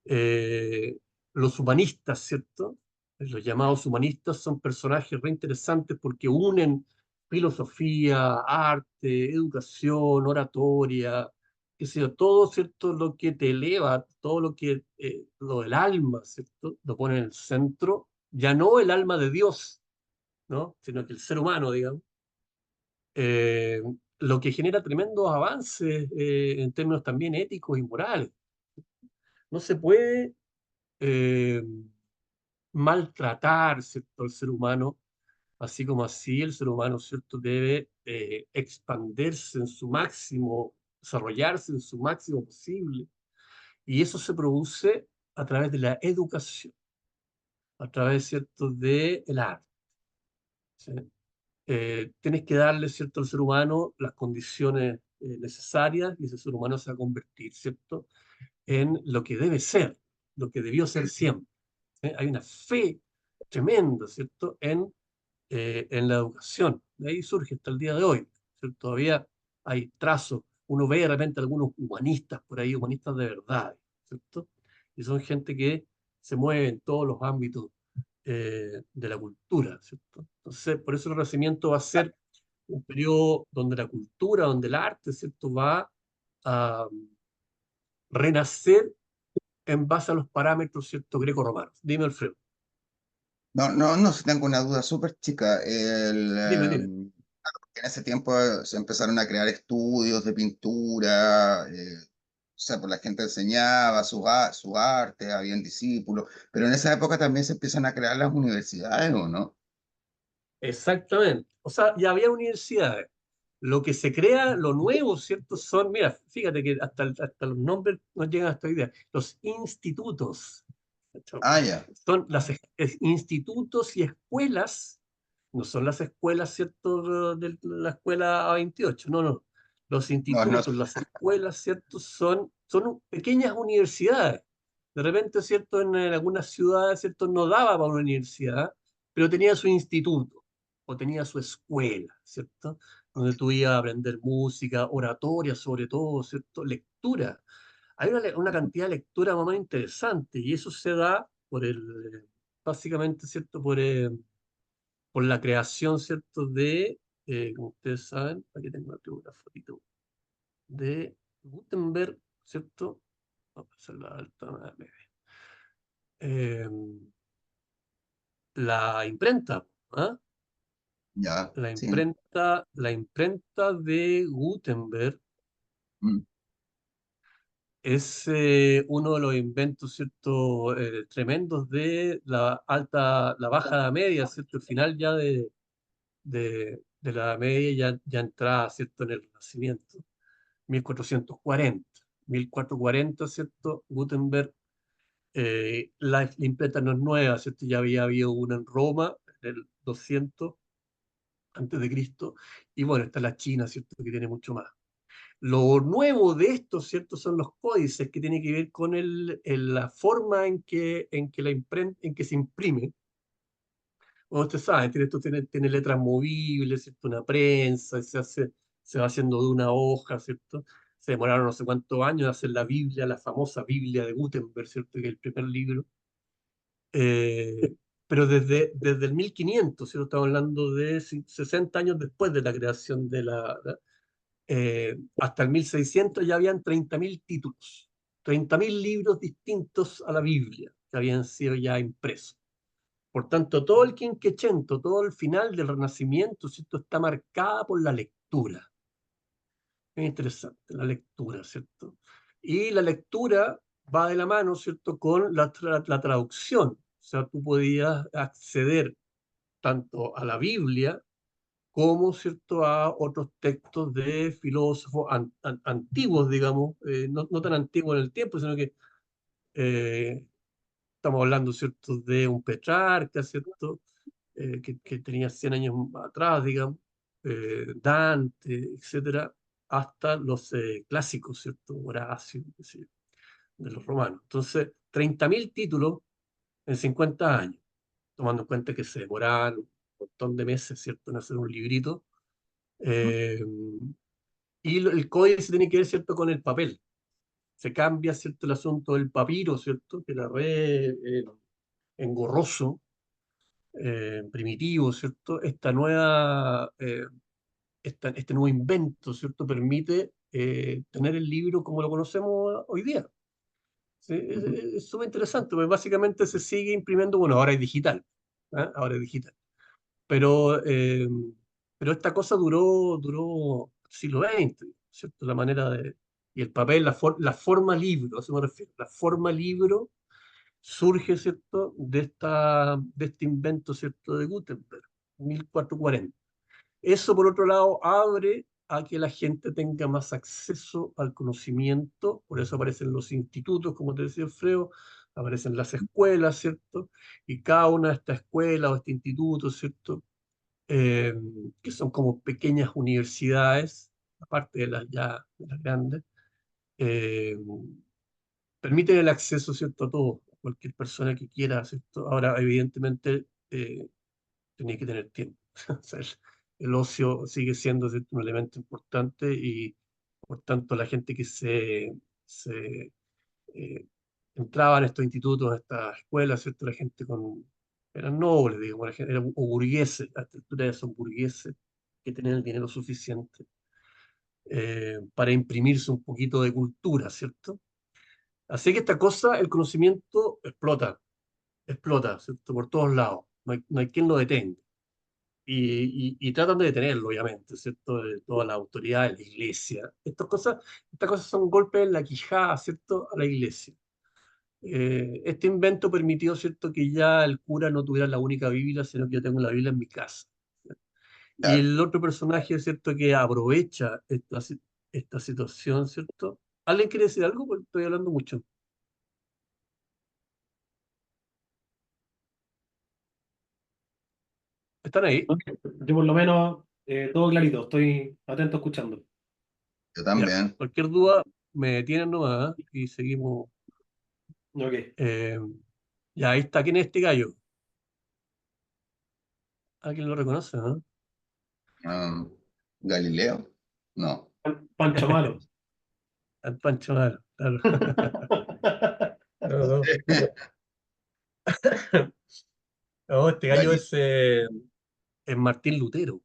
Eh, los humanistas, ¿cierto? Los llamados humanistas son personajes re interesantes porque unen filosofía, arte, educación, oratoria, qué sé yo, todo, ¿cierto? Lo que te eleva, todo lo del alma, ¿cierto? Lo pone en el centro, ya no el alma de Dios, ¿no? Sino que el ser humano, digamos. Eh, lo que genera tremendos avances en términos también éticos y morales. No se puede eh, maltratar, ¿cierto?, al ser humano, así como así el ser humano, ¿cierto?, debe expandirse en su máximo, desarrollarse en su máximo posible. Y eso se produce a través de la educación, a través, ¿cierto?, del arte. ¿Sí? Tienes que darle, ¿cierto?, al ser humano las condiciones necesarias y ese ser humano se va a convertir, ¿cierto?, en lo que debe ser, lo que debió ser siempre. Hay una fe tremenda, ¿cierto?, en la educación. De ahí surge hasta el día de hoy. ¿Cierto? Todavía hay trazos. Uno ve de repente algunos humanistas por ahí, humanistas de verdad, ¿cierto? Y son gente que se mueve en todos los ámbitos de la cultura, ¿cierto? Entonces, por eso el Renacimiento va a ser un periodo donde la cultura, donde el arte, ¿cierto?, va a renacer en base a los parámetros, ¿cierto?, greco-romanos. Dime, Alfredo. No, no, no, si tengo una duda súper chica. Dime, dime. En ese tiempo se empezaron a crear estudios de pintura, o sea, pues la gente enseñaba su arte, habían discípulos, pero en esa época también se empiezan a crear las universidades, ¿o no? Exactamente. O sea, ya había universidades. Lo que se crea, lo nuevo, ¿cierto? Son, mira, fíjate que hasta los nombres no llegan hasta hoy día. Los institutos. ¿Cachai? Ah, ya. Son institutos y escuelas, no son las escuelas, ¿cierto? De la escuela A28, no, no. Los No, no. institutos, las escuelas, ¿cierto? Son pequeñas universidades. De repente, ¿cierto? En algunas ciudades, ¿cierto? No daba para una universidad, pero tenía su instituto o tenía su escuela, ¿cierto? Donde tú ibas a aprender música, oratoria sobre todo, ¿cierto? Lectura. Hay una cantidad de lectura más interesante y eso se da básicamente, ¿cierto? Por la creación, ¿cierto? Como ustedes saben, aquí tengo una fotito, de Gutenberg, ¿cierto? Vamos a hacerla alta, eh, la imprenta, ¿ah? Ya, La sí. imprenta, la imprenta de Gutenberg Mm, es uno de los inventos, ¿cierto? Tremendos de la baja Edad Media, ¿cierto? El final ya de la Edad Media, ya entrada, ¿cierto? En el Renacimiento, 1440. 1440, ¿cierto? Gutenberg, la imprenta no es nueva, ¿cierto? Ya había habido una en Roma en el 200 antes de Cristo, y bueno, está la China, ¿cierto? Que tiene mucho más. Lo nuevo de esto, ¿cierto? Son los códices que tienen que ver con la forma en que se imprime. Como usted sabe, esto tiene letras movibles, ¿cierto? Una prensa, se va haciendo de una hoja, ¿cierto? Se demoraron no sé cuántos años en hacer la Biblia, la famosa Biblia de Gutenberg, ¿cierto? Que es el primer libro. Eh, pero desde el 1500, ¿cierto? Estamos hablando de 60 años después de la creación hasta el 1600 ya habían 30.000 títulos, 30.000 libros distintos a la Biblia que habían sido ya impresos. Por tanto, todo el Quinquecento, todo el final del Renacimiento, ¿cierto? Está marcada por la lectura. Es interesante, la lectura, ¿cierto? Y la lectura va de la mano, ¿cierto? Con la traducción. O sea, tú podías acceder tanto a la Biblia como, ¿cierto?, a otros textos de filósofos antiguos, digamos, no tan antiguos en el tiempo, sino que eh, estamos hablando, ¿cierto?, de un Petrarca, ¿cierto?, que tenía 100 años atrás, digamos, Dante, etcétera, hasta los clásicos, ¿cierto?, Horacio, qué sé yo, de los romanos. Entonces, 30.000 títulos en 50 años, tomando en cuenta que se demoraron un montón de meses, ¿cierto?, en hacer un librito. Eh, y el códice se tiene que ver, ¿cierto?, con el papel. Se cambia, ¿cierto?, el asunto del papiro, ¿cierto?, que era re engorroso, primitivo, ¿cierto? Este nuevo invento, ¿cierto?, permite tener el libro como lo conocemos hoy día. ¿Sí? Es súper interesante, porque básicamente se sigue imprimiendo, bueno, ahora es digital, ¿ah? Ahora es digital. Pero, eh, pero esta cosa duró siglo XX, ¿cierto? La manera de... Y el papel, la forma libro, a eso me refiero. La forma libro surge, ¿cierto?, de este invento, ¿cierto?, de Gutenberg, 1440. Eso, por otro lado, abre a que la gente tenga más acceso al conocimiento, por eso aparecen los institutos, como te decía Alfredo, aparecen las escuelas, ¿cierto? Y cada una de estas escuelas o este instituto, ¿cierto?, eh, que son como pequeñas universidades, aparte de las ya de las grandes, eh, permiten el acceso, ¿cierto?, a todo, a cualquier persona que quiera, ¿cierto? Ahora, evidentemente, tenía que tener tiempo. O sea, el ocio sigue siendo, ¿cierto?, un elemento importante y, por tanto, la gente que se eh, entraba en estos institutos, en estas escuelas, ¿cierto?, la gente eran nobles, digamos, o burgueses, a esta altura ya son burgueses que tenían el dinero suficiente para imprimirse un poquito de cultura, ¿cierto? Así que esta cosa, el conocimiento explota, ¿cierto?, por todos lados. No hay quien lo detenga. Y tratan de detenerlo, obviamente, ¿cierto? De todas las autoridades, la iglesia. Estas cosas son golpes en la quijada, ¿cierto?, a la iglesia. Este invento permitió, ¿cierto?, que ya el cura no tuviera la única Biblia, sino que yo tengo la Biblia en mi casa. Y Claro. el otro personaje, ¿cierto?, que aprovecha esta situación, ¿cierto? ¿Alguien quiere decir algo? Porque estoy hablando mucho. ¿Están ahí? ¿No? Yo por lo menos todo clarito, estoy atento escuchando. Yo Ya. también. Cualquier duda, me detienen nomás, ¿eh? Y seguimos. Ok. Eh, ya, ahí está. ¿Quién es este gallo? ¿Alguien lo reconoce, no? Ah, Galileo. No. Pancho Malo. Al Pancho Malo, claro. No, no. No, este gallo Gali- es Martín Lutero.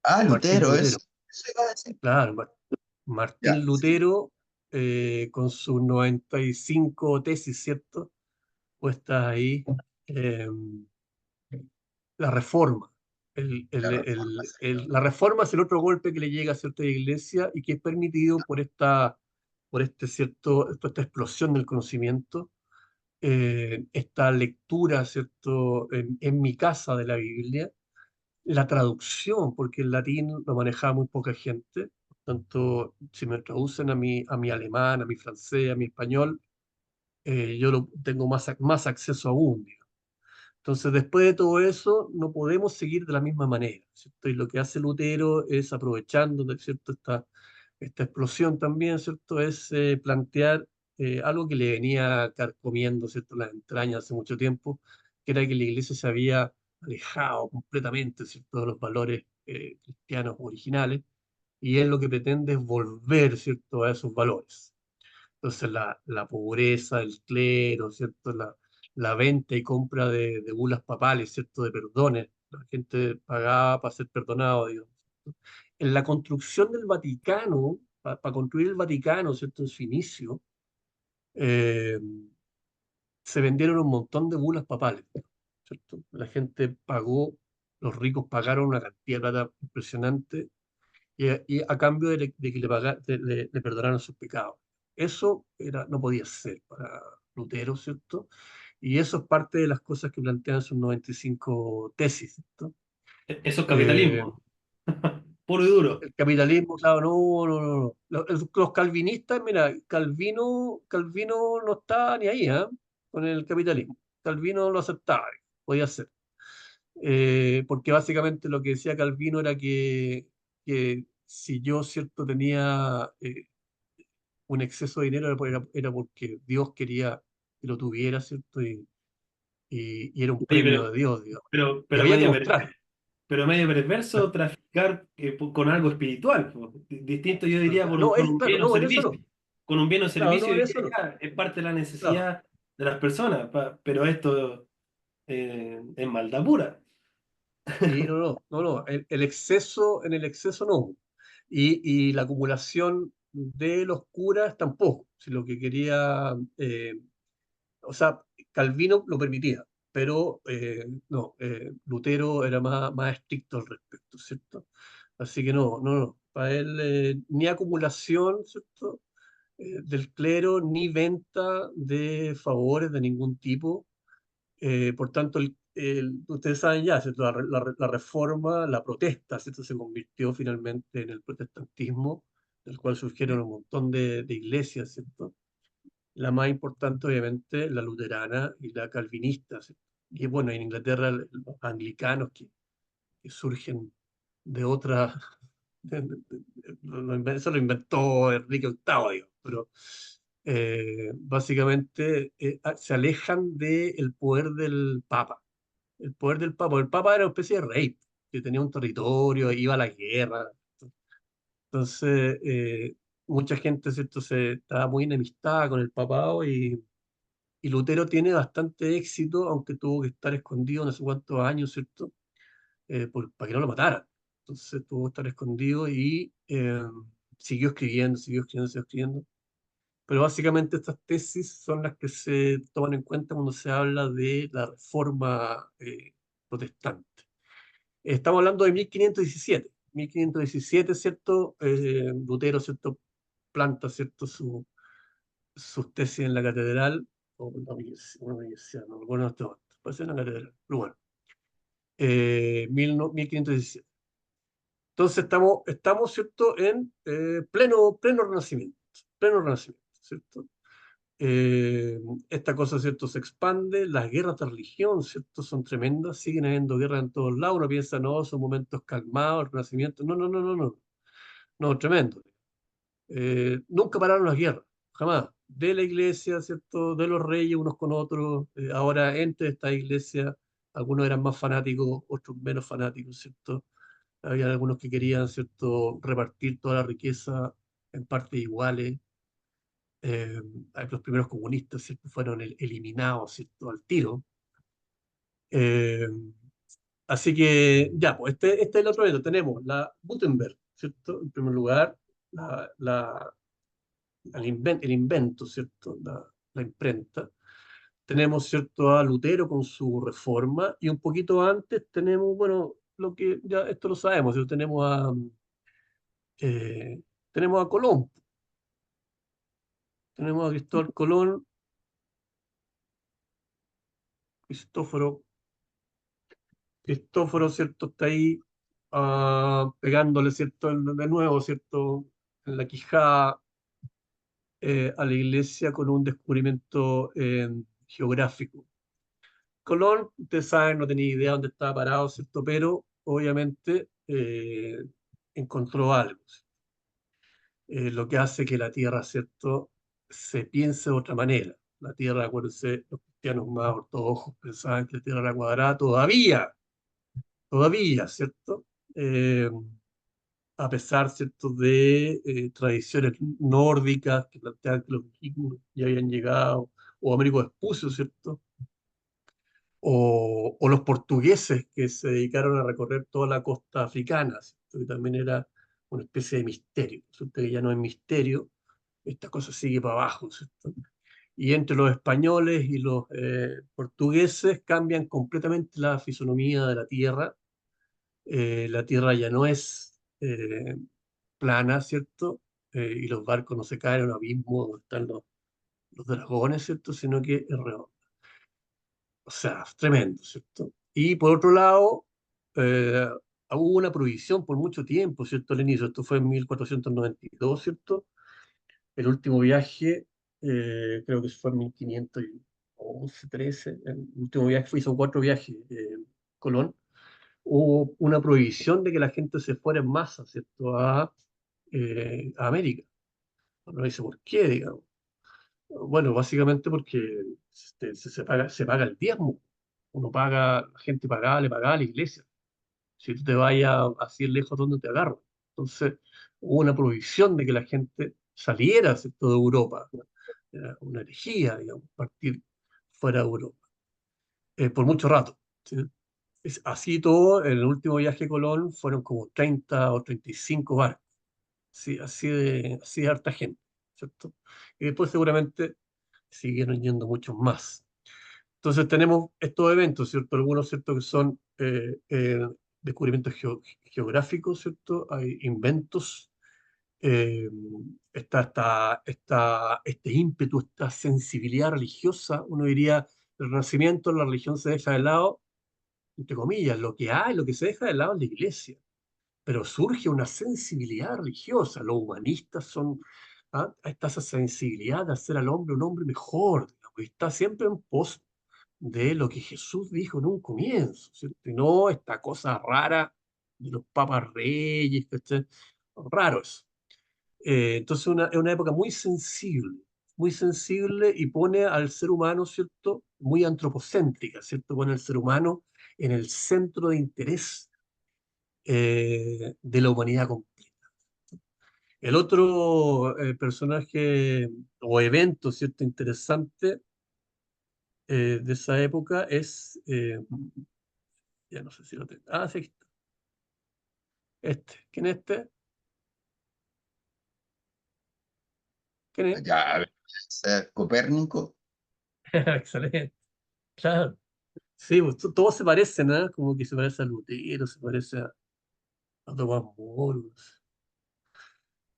Martín Lutero, eso. Lutero, Eso iba a decir. claro. Ya, Martín sí. Lutero, con sus 95 tesis, ¿cierto? Puestas ahí. eh, la reforma. La reforma, sí. La reforma es el otro golpe que le llega a cierta iglesia y que es permitido por esta explosión del conocimiento, esta lectura, ¿cierto?, en mi casa de la Biblia, la traducción, porque el latín lo manejaba muy poca gente, por tanto, si me traducen a mi alemán, a mi francés, a mi español, yo tengo más acceso aún. Entonces, después de todo eso, no podemos seguir de la misma manera, ¿cierto? Y lo que hace Lutero es, aprovechando, ¿cierto?, esta explosión también, ¿cierto?, es plantear algo que le venía carcomiendo, ¿cierto?, las entrañas hace mucho tiempo, que era que la iglesia se había alejado completamente, ¿cierto?, de los valores cristianos originales, y él lo que pretende es volver, ¿cierto?, a esos valores. Entonces, la pobreza, el clero, ¿cierto? La venta y compra de bulas papales, ¿cierto? De perdones. La gente pagaba para ser perdonado, digamos, ¿cierto? En la construcción del Vaticano, para construir el Vaticano, ¿cierto? En su inicio, eh, se vendieron un montón de bulas papales, ¿cierto? La gente pagó, los ricos pagaron una cantidad de plata impresionante y a cambio de que le perdonaran sus pecados. Eso no podía ser para Lutero, ¿cierto? Y eso es parte de las cosas que plantean sus 95 tesis, ¿cierto? Eso es Eh, capitalismo. puro y duro. El capitalismo, claro, no, no, no, no. Los calvinistas, mira, Calvino no está ni ahí, ¿ah? Con el capitalismo. Calvino lo aceptaba, podía ser. Porque básicamente lo que decía Calvino era que si yo, cierto, tenía un exceso de dinero era porque Dios quería que lo tuviera, ¿cierto? Y era un Oye, premio de Dios, digamos. Y pero había que medio, mostrar. pero medio perverso traficar con algo espiritual, po. Distinto yo diría No, con un claro, bien o no, en eso servicio. no. Con un bien o Claro, no, servicio en diría, eso no. ya, es parte de la Claro. necesidad de las personas, pero esto es maldad pura. Sí, no, no, no, no. El exceso, en el exceso no. Y la acumulación de los curas tampoco. Si lo que quería, o sea, Calvino lo permitía, pero no, Lutero era más estricto al respecto, ¿cierto? Así que no, no, no. Para él, ni acumulación, ¿cierto? Del clero, ni venta de favores de ningún tipo. Por tanto, ustedes saben ya, ¿cierto? La reforma, la protesta, ¿cierto? Se convirtió finalmente en el protestantismo, del cual surgieron un montón de iglesias, ¿cierto? La más importante, obviamente, la luterana y la calvinista, ¿cierto? Y bueno, en Inglaterra los anglicanos que surgen de otra, eso lo inventó Enrique VIII, digamos, pero básicamente se alejan del poder del Papa. El poder del Papa. El Papa era una especie de rey que tenía un territorio, iba a la guerra. Entonces, mucha gente, ¿cierto? Estaba muy enemistada con el papado y Lutero tiene bastante éxito, aunque tuvo que estar escondido no sé cuántos años, ¿cierto? Para que no lo mataran. Entonces tuvo que estar escondido y siguió escribiendo, siguió escribiendo, siguió escribiendo. Pero básicamente estas tesis son las que se toman en cuenta cuando se habla de la reforma protestante. Estamos hablando de 1517. 1517, ¿cierto? Lutero, ¿cierto? Planta, ¿cierto? Sus tesis en la catedral, o una universidad, no recuerdo en este momento. Puede ser una catedral, pero bueno. 1517. Entonces estamos, ¿cierto? En pleno renacimiento, ¿cierto? Eh, esta cosa, ¿cierto? Se expande, las guerras de religión, ¿cierto? Son tremendas, siguen habiendo guerras en todos lados, uno piensa, no, son momentos calmados, el renacimiento, no, no, no, no, no, no, tremendo. Nunca pararon las guerras, jamás, de la iglesia, ¿cierto? De los reyes unos con otros, ahora entre esta iglesia, algunos eran más fanáticos, otros menos fanáticos, ¿cierto? Había algunos que querían, ¿cierto?, repartir toda la riqueza en partes iguales. Eh, los primeros comunistas, ¿cierto?, fueron eliminados, ¿cierto?, al tiro. Eh, Así que, ya, pues este es el otro evento. Tenemos la Gutenberg, ¿cierto? En primer lugar, la, la- el invento, ¿cierto? La imprenta. Tenemos, ¿cierto?, a Lutero con su reforma y un poquito antes tenemos, bueno, lo que ya esto lo sabemos, ¿cierto? Eh, tenemos a Colón. Tenemos a Cristóbal Colón, Cristóforo, Cristóforo, ¿cierto? Está ahí pegándole, ¿cierto? De nuevo, ¿cierto? En la quijada a la iglesia con un descubrimiento geográfico. Colón, ustedes saben, no tenía idea dónde estaba parado, ¿cierto? Pero obviamente encontró algo, lo que hace que la Tierra, ¿cierto?, se piense de otra manera. La Tierra, acuérdense, los cristianos más ortodoxos pensaban que la Tierra era cuadrada todavía, ¿cierto? Eh, a pesar, ¿cierto?, de tradiciones nórdicas que planteaban que los vikingos ya habían llegado, o Américo Vespucio, ¿cierto? O los portugueses que se dedicaron a recorrer toda la costa africana, ¿cierto? Que también era una especie de misterio. Resulta que ya no es misterio, esta cosa sigue para abajo, ¿cierto? Y entre los españoles y los portugueses cambian completamente la fisonomía de la Tierra. La Tierra ya no es plana, ¿cierto? Y los barcos no se caen en un abismo donde están los dragones, ¿cierto? Sino que es redonda. O sea, tremendo, ¿cierto? Y por otro lado, hubo una prohibición por mucho tiempo, ¿cierto? Al inicio, esto fue en 1492, ¿cierto? El último viaje, creo que fue en 1511, 13, el último viaje hizo 4 viajes, Colón. Hubo una prohibición de que la gente se fuera en masa, ¿cierto? A América. No dice por qué, digamos. Bueno, básicamente porque se paga el diezmo. Uno paga, la gente pagaba, le pagaba a la iglesia. Si tú te vayas así lejos, ¿dónde te agarro? Entonces, hubo una prohibición de que la gente saliera, ¿cierto?, de Europa. Era una herejía, digamos, partir fuera de Europa, por mucho rato. ¿Sí? Así todo, en el último viaje de Colón fueron como 30 o 35 barcos, ¿sí? Así de harta gente, ¿cierto? Y después seguramente siguieron yendo muchos más. Entonces tenemos estos eventos, ¿cierto? Algunos, ¿cierto?, que son descubrimientos geográficos, ¿cierto? Hay inventos, eh, este ímpetu, esta sensibilidad religiosa. Uno diría, el Renacimiento, la religión se deja de lado, entre comillas, lo que hay, lo que se deja de lado es la iglesia, pero surge una sensibilidad religiosa. Los humanistas son, está esa sensibilidad de hacer al hombre un hombre mejor, digamos, y está siempre en pos de lo que Jesús dijo en un comienzo, ¿cierto? Y no esta cosa rara de los papas reyes, ¿cachai? Raro eso. Entonces es una época muy sensible y pone al ser humano, ¿cierto? Muy antropocéntrica, ¿cierto? Pone al ser humano en el centro de interés de la humanidad completa. El otro personaje o evento, ¿cierto?, interesante de esa época es, ya no sé si lo tengo. Ah, sí, aquí está. ¿Quién es este? ¿Quién es? Ya, a ver, Copérnico. Excelente. Claro. Sí, pues, todos se parecen, ¿ah? Como que se parece a Lutero, se parece a Tomás Moro.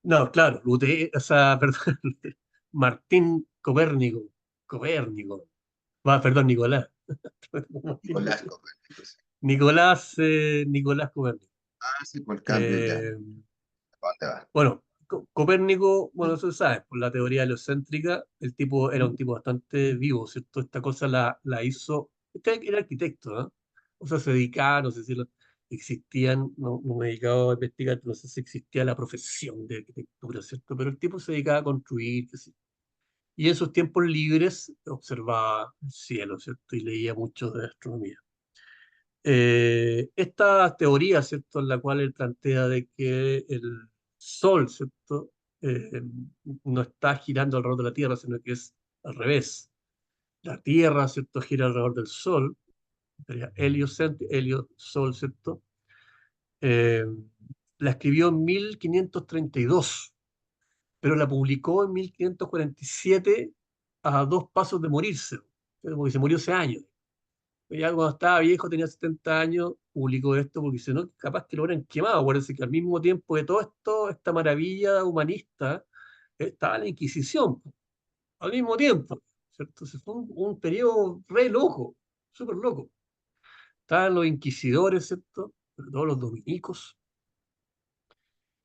No, claro, Lutero, o sea, perdón, Martín Copérnico. Copérnico. Perdón, Nicolás. Martín Nicolás Lutero. Copérnico. Sí. Nicolás Copérnico. Ah, sí, por el cambio ya. Eh, ¿A dónde va? bueno, Copérnico, bueno, eso se sabe, por la teoría heliocéntrica, el tipo era un tipo bastante vivo, ¿cierto? Esta cosa la hizo, este era arquitecto, ¿ah? O sea, se dedicaba, no sé si existían, no me he dedicado a investigar, no sé si existía la profesión de arquitectura, ¿cierto? Pero el tipo se dedicaba a construir, qué sé yo. Y en sus tiempos libres observaba el cielo, ¿cierto? Y leía mucho de astronomía. Esta teoría, ¿cierto?, en la cual él plantea de que el Sol, ¿cierto?, Eh, no está girando alrededor de la Tierra, sino que es al revés. La Tierra, ¿cierto?, gira alrededor del Sol, sería helio, Sol, ¿cierto? Eh, la escribió en 1532, pero la publicó en 1547 a 2 pasos de morirse, porque se murió hace años. Ya cuando estaba viejo, tenía 70 años, publicó esto porque si no, capaz que lo hubieran quemado. Acuérdense que al mismo tiempo de todo esto, esta maravilla humanista, estaba la Inquisición, po, al mismo tiempo, ¿cierto? Entonces fue un periodo re loco, súper loco. Estaban los inquisidores, ¿cierto? Sobre todo los dominicos.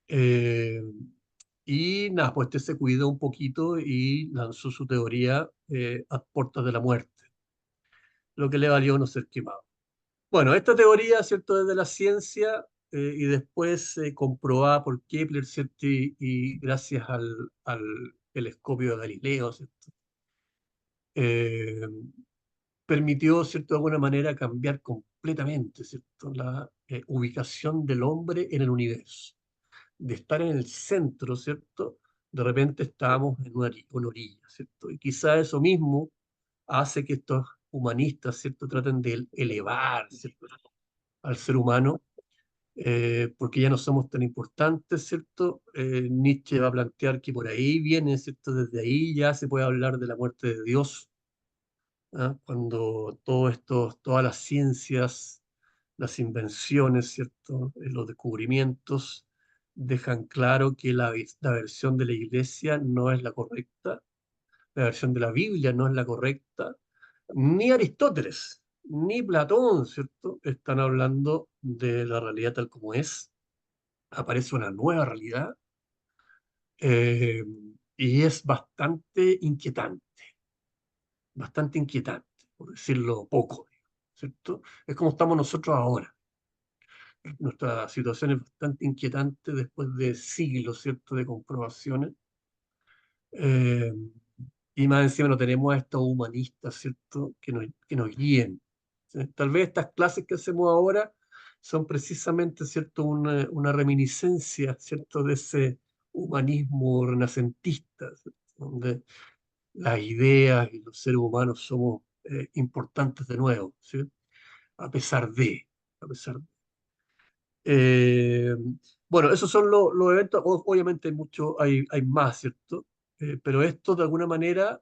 eh, y nada, pues este se cuidó un poquito y lanzó su teoría a puertas de la muerte, lo que le valió no ser quemado. Bueno, esta teoría, ¿cierto?, desde la ciencia y después comprobada por Kepler, ¿cierto? Y gracias al telescopio de Galileo, ¿cierto? Eh, permitió, ¿cierto?, de alguna manera cambiar completamente, ¿cierto?, la ubicación del hombre en el universo. De estar en el centro, ¿cierto? De repente estábamos en una orilla, ¿cierto? Y quizá eso mismo hace que estos humanistas, ¿cierto?, traten de elevar, ¿cierto?, al ser humano, porque ya no somos tan importantes, ¿cierto? Nietzsche va a plantear que por ahí viene, ¿cierto? Desde ahí ya se puede hablar de la muerte de Dios, ¿ah? Cuando todas las ciencias, las invenciones, ¿cierto? Los descubrimientos dejan claro que la versión de la iglesia no es la correcta, la versión de la Biblia no es la correcta, ni Aristóteles. ni Platón, ¿cierto? Están hablando de la realidad tal como es. Aparece una nueva realidad eh, y es bastante inquietante, por decirlo poco, ¿cierto? Es como estamos nosotros ahora. Nuestra situación es bastante inquietante después de siglos, ¿cierto?, de comprobaciones. Eh, y más encima no tenemos a estos humanistas, ¿cierto?, que nos guíen. ¿Sí? Tal vez estas clases que hacemos ahora son precisamente, ¿cierto?, una reminiscencia, ¿cierto?, de ese humanismo renacentista, ¿cierto?, donde las ideas y los seres humanos somos importantes de nuevo, ¿sí? A pesar de, a pesar de. Eh, bueno, esos son los eventos. Obviamente hay mucho, hay más, ¿cierto? Pero estos de alguna manera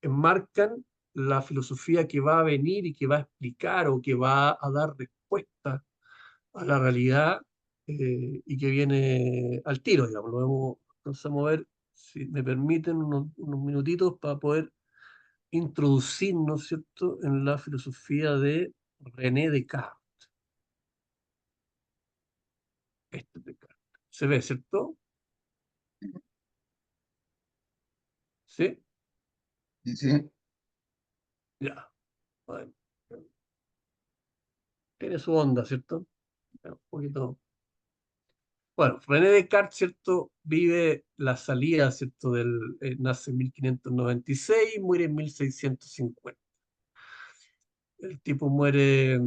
enmarcan la filosofía que va a venir y que va a explicar o que va a dar respuesta a la realidad y que viene al tiro, digamos. Vamos a mover, si me permiten, unos minutitos para poder introducirnos, ¿cierto?, en la filosofía de René Descartes. Este Descartes. ¿Se ve, cierto? ¿Sí? Sí, sí, Ya. Bueno, tiene su onda, ¿cierto? Un poquito. Bueno, René Descartes, ¿cierto? Vive la salida, ¿cierto? Nace en 1596 y muere en 1650. El tipo muere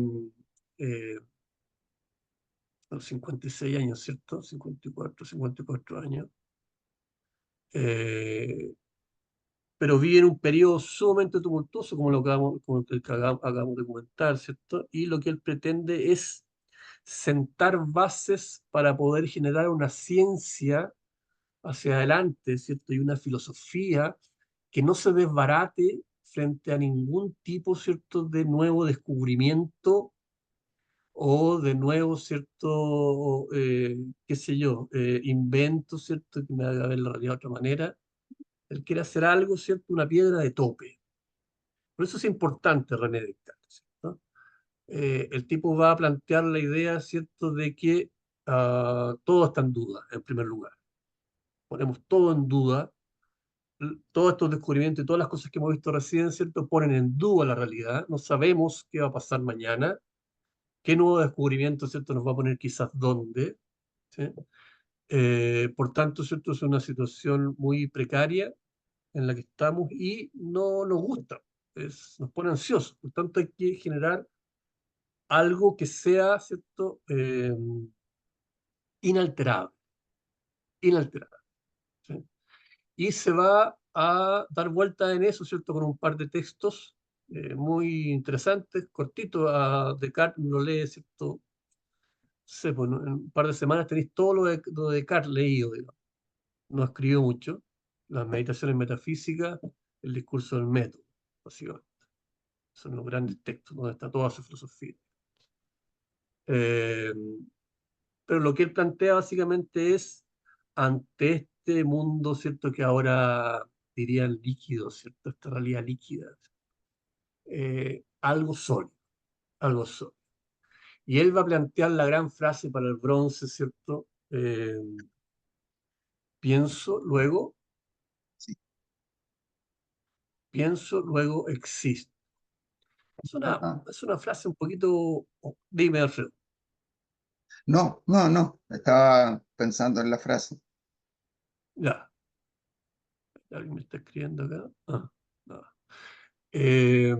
eh, a los 56 años, ¿cierto? 54 años. Eh, pero vive en un periodo sumamente tumultuoso, como el que acabamos de comentar, ¿cierto? Y lo que él pretende es sentar bases para poder generar una ciencia hacia adelante, ¿cierto? Y una filosofía que no se desbarate frente a ningún tipo, ¿cierto?, de nuevo descubrimiento o de nuevo, ¿cierto?, qué sé yo, invento, ¿cierto?, que me haga ver la realidad de otra manera. Él quiere hacer algo, ¿cierto?, una piedra de tope. Por eso es importante René Descartes, ¿cierto? El tipo va a plantear la idea, ¿cierto?, de que todo está en duda, en primer lugar. Ponemos todo en duda. Todos estos descubrimientos y todas las cosas que hemos visto recién, ¿cierto?, ponen en duda la realidad. No sabemos qué va a pasar mañana, qué nuevo descubrimiento, ¿cierto?, nos va a poner quizás dónde. ¿Sí? Por tanto, ¿cierto?, es una situación muy precaria en la que estamos y no nos gusta, nos pone ansiosos. Por tanto, hay que generar algo que sea, ¿cierto?, inalterable, inalterable. ¿Sí? Y se va a dar vuelta en eso, ¿cierto?, con un par de textos muy interesantes, cortitos. A Descartes lo lee, ¿cierto? Sé, pues, en un par de semanas tenéis todo lo de Descartes leído, digamos. No escribió mucho. Las meditaciones metafísicas, el discurso del método, básicamente. Son los grandes textos donde está toda su filosofía. Eh, pero lo que él plantea básicamente es, ante este mundo, ¿cierto?, que ahora dirían líquido, ¿cierto?, esta realidad líquida, algo sólido, algo sólido. Y él va a plantear la gran frase para el bronce, ¿cierto? Pienso, sí. pienso, luego existo. Es una, Ajá. es una frase un poquito, dime, Alfredo. No, no, no. Estaba pensando en la frase. Ya, alguien me está escribiendo acá. Nada. Eh,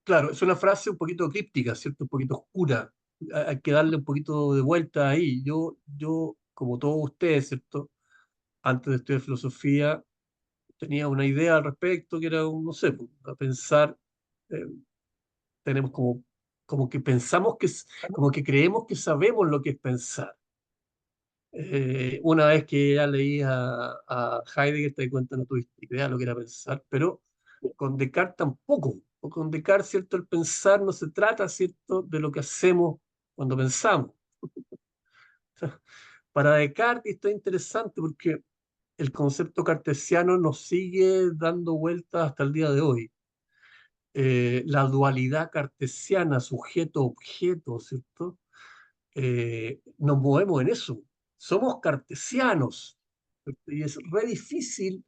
claro, es una frase un poquito críptica, ¿cierto? Un poquito oscura. Hay que darle un poquito de vuelta ahí. Yo, como todos ustedes, ¿cierto? Antes de estudiar filosofía, tenía una idea al respecto que era, no sé, pues, a pensar, eh, tenemos como que pensamos como que creemos que sabemos lo que es pensar. Una vez que ya leí a Heidegger, te das cuenta, no tuviste idea de lo que era pensar, pero con Descartes tampoco. O con Descartes, ¿cierto? El pensar no se trata, ¿cierto?, de lo que hacemos cuando pensamos. Para Descartes esto es interesante porque el concepto cartesiano nos sigue dando vueltas hasta el día de hoy. la dualidad cartesiana, sujeto-objeto, ¿cierto? Nos movemos en eso. Somos cartesianos, ¿cierto? Y es re difícil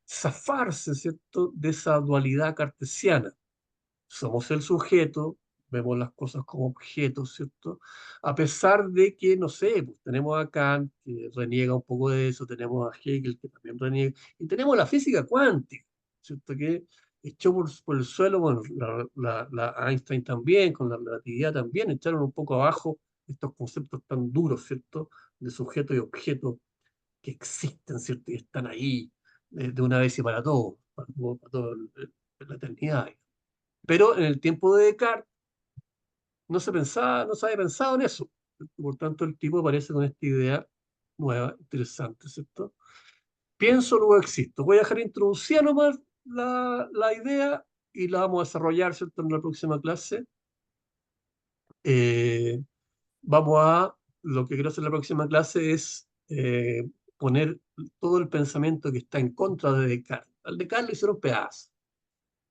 zafarse, ¿cierto?, de esa dualidad cartesiana. Somos el sujeto, vemos las cosas como objetos, ¿cierto? A pesar de que, no sé, pues tenemos a Kant, que reniega un poco de eso, tenemos a Hegel, que también reniega, y tenemos la física cuántica, ¿cierto? Que echó por el suelo, bueno, la Einstein también, con la relatividad también, echaron un poco abajo estos conceptos tan duros, ¿cierto? De sujeto y objeto que existen, ¿cierto? Y están ahí de una vez y para todo, para toda la eternidad. Pero en el tiempo de Descartes no se había pensado en eso. Por tanto, el tipo aparece con esta idea nueva, interesante, ¿cierto? Pienso, luego existo. Voy a dejar introducida nomás la idea y la vamos a desarrollar, ¿cierto?, en la próxima clase. Eh, lo que quiero hacer en la próxima clase es poner todo el pensamiento que está en contra de Descartes. Al Descartes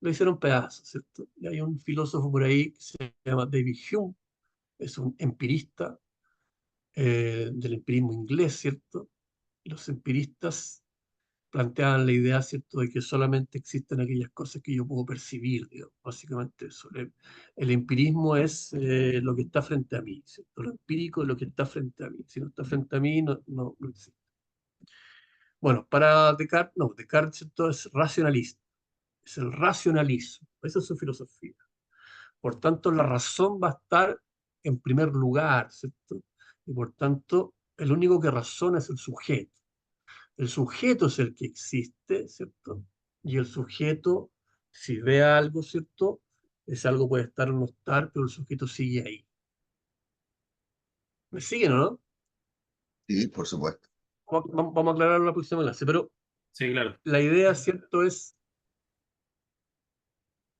lo hicieron pedazos, ¿cierto? Y hay un filósofo por ahí que se llama David Hume, es un empirista del empirismo inglés, ¿cierto? Y los empiristas planteaban la idea, ¿cierto?, de que solamente existen aquellas cosas que yo puedo percibir, digamos, básicamente eso. El empirismo es lo que está frente a mí, ¿cierto? Lo empírico es lo que está frente a mí. Si no está frente a mí, no existe. Bueno, para Descartes, no, Descartes, ¿cierto?, es racionalista, es el racionalismo, esa es su filosofía. Por tanto, la razón va a estar en primer lugar, ¿cierto? Y por tanto, el único que razona es el sujeto. El sujeto es el que existe, ¿cierto? Y el sujeto, si ve algo, ¿cierto? Ese algo puede estar o no estar, pero el sujeto sigue ahí. ¿Me siguen o no? Sí, por supuesto. Vamos a aclararlo en la próxima clase, pero Sí, claro. la idea, ¿cierto?, es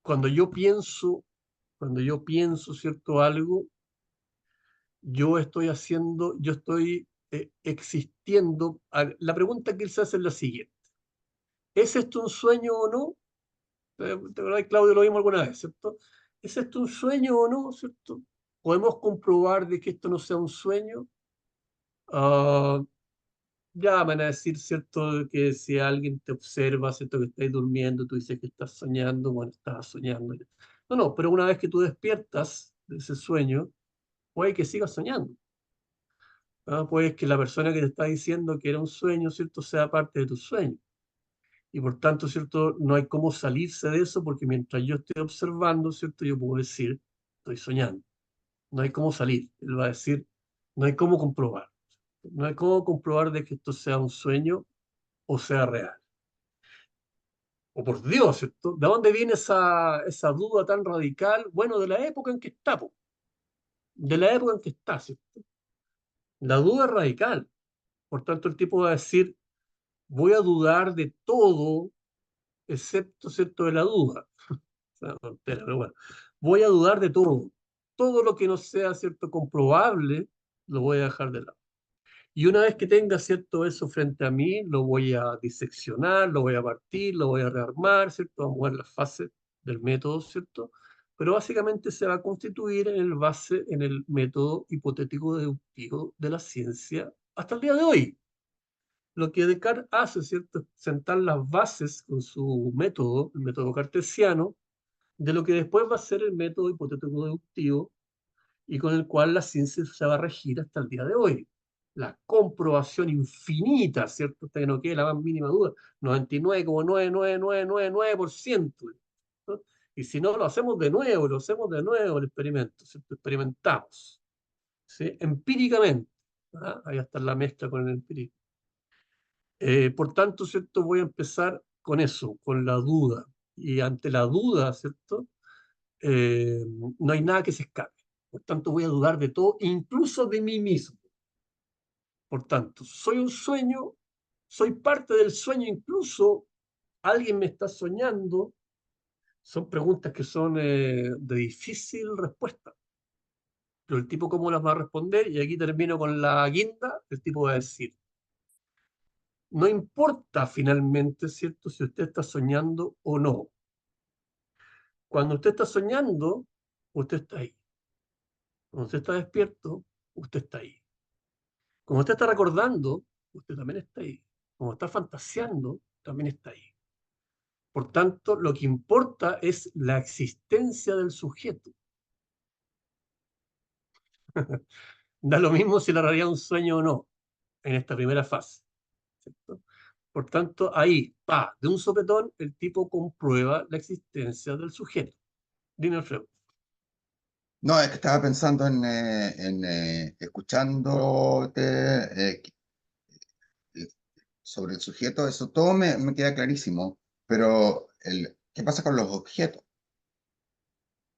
cuando cuando yo pienso, ¿cierto?, algo, yo estoy existiendo. La pregunta que él se hace es la siguiente: ¿es esto un sueño o no? ¿Te acordás, Claudio, lo vimos alguna vez, ¿cierto? ¿Es esto un sueño o no, cierto? ¿Podemos comprobar de que esto no sea un sueño? Ah, ya me van a decir, ¿cierto?, que si alguien te observa, ¿cierto?, que estás durmiendo, tú dices que estás soñando, bueno, estás soñando. No, pero una vez que tú despiertas de ese sueño, puede que sigas soñando. Puede que la persona que te está diciendo que era un sueño, ¿cierto?, sea parte de tu sueño. Y por tanto, ¿cierto?, no hay cómo salirse de eso porque mientras yo estoy observando, ¿cierto?, yo puedo decir, estoy soñando. No hay cómo salir. Él va a decir, no hay cómo comprobar. No hay cómo comprobar de que esto sea un sueño o sea real. O por Dios, ¿cierto? ¿De dónde viene esa duda tan radical? Bueno, de la época en que está, po. De la época en que está, ¿cierto? La duda es radical. Por tanto, el tipo va a decir, voy a dudar de todo, excepto, ¿cierto?, de la duda. Una tontera, pero bueno. Voy a dudar de todo. Todo lo que no sea, ¿cierto?, comprobable, lo voy a dejar de lado. Y una vez que tenga, ¿cierto?, eso frente a mí, lo voy a diseccionar, lo voy a partir, lo voy a rearmar, ¿cierto? Vamos a ver las fases del método, ¿cierto? Pero básicamente se va a constituir en el método hipotético deductivo de la ciencia hasta el día de hoy. Lo que Descartes hace, ¿cierto?, es sentar las bases con su método, el método cartesiano, de lo que después va a ser el método hipotético deductivo y con el cual la ciencia se va a regir hasta el día de hoy. La comprobación infinita, ¿cierto? Hasta que no quede la más mínima duda, 99,99999%. ¿No? Y si no, lo hacemos de nuevo, el experimento, ¿cierto? Experimentamos, ¿sí?, empíricamente. Ahí está la mezcla con el empirismo. Por tanto, ¿cierto?, voy a empezar con eso, con la duda. Y ante la duda, ¿cierto?, eh, no hay nada que se escape. Por tanto, voy a dudar de todo, incluso de mí mismo. Por tanto, soy un sueño, soy parte del sueño, incluso alguien me está soñando. Son preguntas que son de difícil respuesta. Pero el tipo, ¿cómo las va a responder? Y aquí termino con la guinda. El tipo va a decir, no importa finalmente, ¿cierto?, si usted está soñando o no. Cuando usted está soñando, usted está ahí. Cuando usted está despierto, usted está ahí. Cuando usted está recordando, usted también está ahí. Cuando está fantaseando, también está ahí. Por tanto, lo que importa es la existencia del sujeto. Da lo mismo si la realidad es un sueño o no, en esta primera fase. ¿Cierto? Por tanto, ahí, de un sopetón, el tipo comprueba la existencia del sujeto. Dime, Alfredo. No, es que estaba pensando escuchándote eh, sobre el sujeto, eso todo me queda clarísimo, pero ¿qué pasa con los objetos? O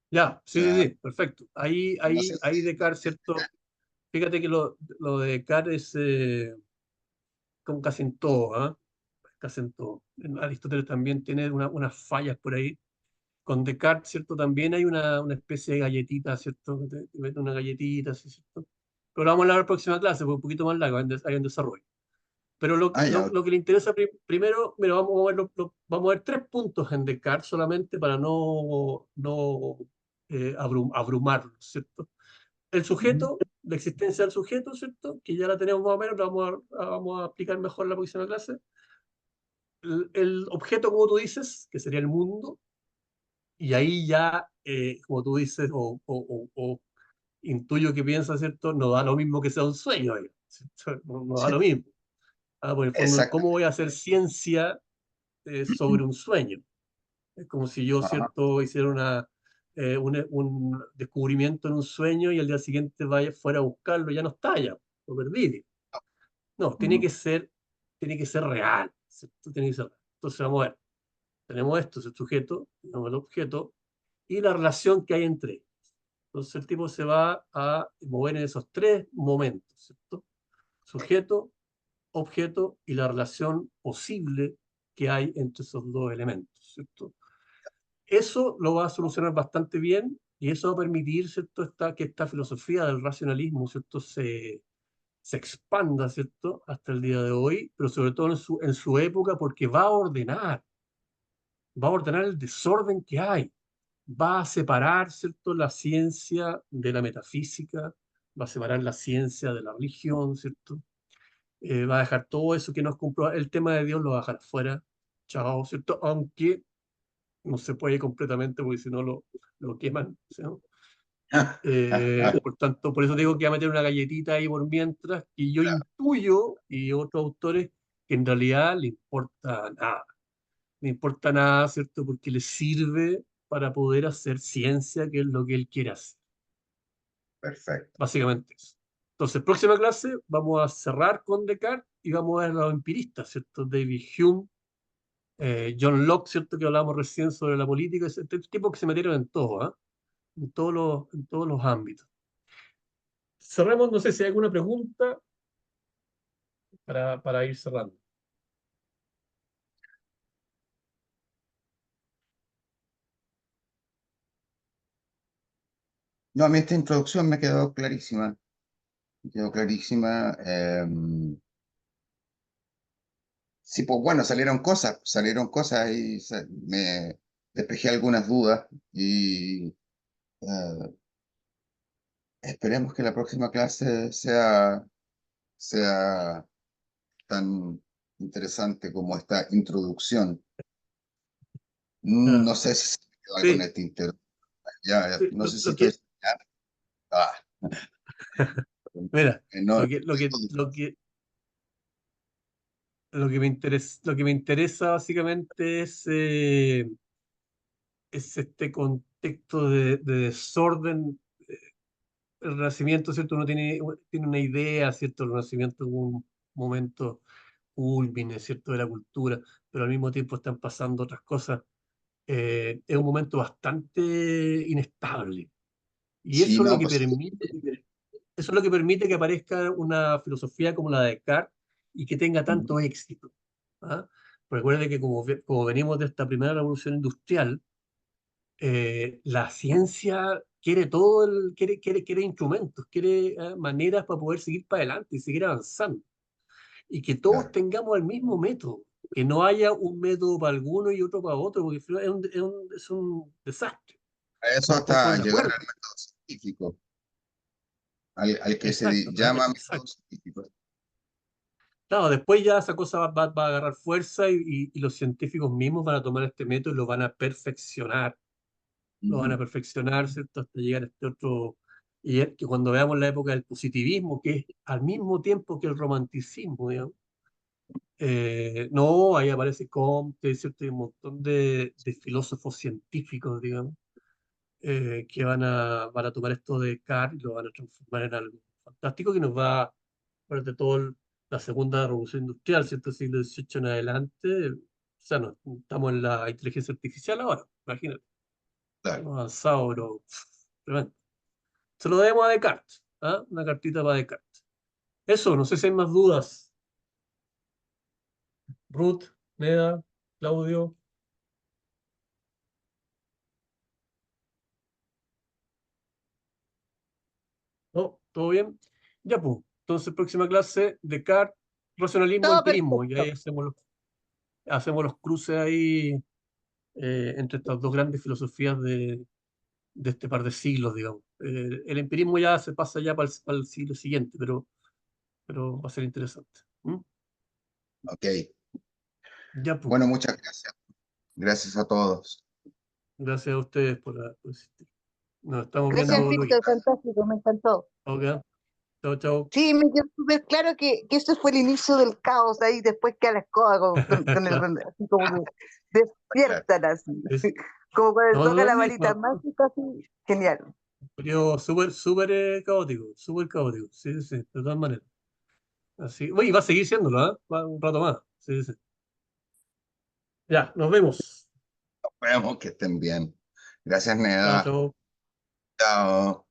Ya, sí, sí, sea, sí, perfecto. Ahí, no sé ahí, ahí si... Descartes, ¿cierto? Fíjate que lo de Descartes es como casi en todo, ¿ah? Casi en todo. Aristóteles también tiene unas fallas por ahí. Con Descartes, ¿cierto? También hay una especie de galletita, ¿cierto? Te mete una galletita, ¿sí? ¿Cierto? Pero lo vamos a hablar en la próxima clase, porque es un poquito más largo, hay un desarrollo. Pero lo, Ah, ya, lo, lo que le interesa primero, mira, vamos a ver 3 puntos en Descartes solamente para no abrumarlo, ¿cierto? El ujú, sujeto, la existencia del sujeto, ¿cierto? Que ya la tenemos más o menos, la vamos a explicar mejor en la próxima clase. El objeto, como tú dices, que sería el mundo, y ahí ya, como tú dices, o intuyo que piensas, ¿cierto? No da lo mismo que sea un sueño, ¿cierto? No da sí, lo mismo. Por el fondo, exacto. ¿cómo voy a hacer ciencia sobre un sueño? Es como si yo, Ajá, ¿cierto?, hiciera un descubrimiento en un sueño y al día siguiente fuera a buscarlo, ya no está, ya, lo perdí. No, ujú, tiene que ser real, ¿cierto? Tiene que ser real. Entonces, vamos a ver, tenemos esto, es el sujeto, tenemos el objeto y la relación que hay entre ellos. Entonces, el tipo se va a mover en esos 3 momentos, ¿cierto? Sujeto, objeto y la relación posible que hay entre esos 2 elementos, ¿cierto? Eso lo va a solucionar bastante bien y eso va a permitir, ¿cierto?, que esta filosofía del racionalismo, ¿cierto?, se expanda, ¿cierto?, hasta el día de hoy, pero sobre todo en su época, porque va a ordenar el desorden que hay, va a separar, ¿cierto?, la ciencia de la metafísica, va a separar la ciencia de la religión, ¿cierto? Va a dejar todo eso que nos compró, el tema de Dios lo va a dejar fuera, chao, ¿cierto? Aunque no se puede completamente porque si no lo queman, ¿sí? ¿No? Por tanto, por eso digo que va a meter una galletita ahí por mientras, y yo claro, intuyo, y otros autores, que en realidad le importa nada, ¿cierto? Porque le sirve para poder hacer ciencia, que es lo que él quiere hacer, perfecto. básicamente eso. Entonces, próxima clase vamos a cerrar con Descartes y vamos a ver a los empiristas, ¿cierto? David Hume, John Locke, ¿cierto? Que hablábamos recién sobre la política, ese tipo que se metieron en todo, ¿ah? En todos los ámbitos. Cerremos, no sé si hay alguna pregunta para ir cerrando. No, a mí esta introducción me quedó clarísima, me quedó clarísima. Sí, pues bueno, salieron cosas y me despejé algunas dudas y esperemos que la próxima clase sea tan interesante como esta introducción. Ah, No sé si se me quedó algo en sí, el tintero. Ya, sí, no sé si estoy... Ah, mira, no, lo que me interesa básicamente es este contexto de desorden. El Renacimiento, ¿cierto? Uno tiene una idea, ¿cierto? El Renacimiento es un momento culmine, ¿cierto? De la cultura, pero al mismo tiempo están pasando otras cosas. Es un momento bastante inestable. Y sí, eso es lo no, que pues permite, eso es lo que permite que aparezca una filosofía como la de Descartes y que tenga ujú, tanto éxito. ¿Ah? Recuerde que como venimos de esta primera revolución industrial, la ciencia quiere quiere instrumentos, quiere maneras para poder seguir para adelante y seguir avanzando. Y que todos claro, tengamos el mismo método. que no haya un método para alguno y otro para otro, porque es un desastre. A eso Vamos todos hasta poner de llegar acuerdo. al método científico, al que se Exacto, llama método exacto. científico. Claro, después ya esa cosa va a agarrar fuerza y los científicos mismos van a tomar este método y lo van a perfeccionar. Lo van a Ujú. perfeccionar, ¿cierto? Hasta llegar a este otro. Y es que cuando veamos la época del positivismo, que es al mismo tiempo que el romanticismo, digamos, no, ahí aparece Comte, ¿cierto? Y un montón de filósofos científicos, digamos, que van a tomar esto de Descartes y lo van a transformar en algo fantástico que nos va, durante toda la segunda revolución industrial, ¿cierto? Siglo XVIII en adelante. O sea, no, estamos en la inteligencia artificial ahora, imagínate. Claro. Hemos avanzado, pero tremendo. Se lo debemos a Descartes, ¿ah? Una cartita para Descartes. Eso, no sé si hay más dudas. Ruth, Neda, Claudio, ¿no? ¿Todo bien? Ya, pues. Entonces, próxima clase, Descartes, racionalismo, Todo empirismo. Y ahí perfecto. hacemos los cruces ahí entre estas dos grandes filosofías de este par de siglos, digamos. El empirismo ya se pasa ya para el siglo siguiente, pero va a ser interesante. ¿Mm? Ok. Ya, pues. Bueno, muchas gracias. Gracias a todos. Gracias a ustedes por asistir. Nos estamos Gracias, viendo Chao. luego. Víctor, fantástico, me encantó. Ok. Chao, chao. Sí, me quedó súper claro que ese fue el inicio del caos ahí, después que a la escoba con el Claro, así como que Claro. despiertan así, es- como cuando no, toca no, la no, varita mágica, así, genial. un periodo súper, súper caótico, súper caótico. Sí, sí, sí, de todas maneras. Así, uy, va a seguir siéndolo, ¿ah? Va un rato más. Sí, sí. Ya, nos vemos. Esperemos que estén bien. Gracias, Chao, Neda. chao. Chao.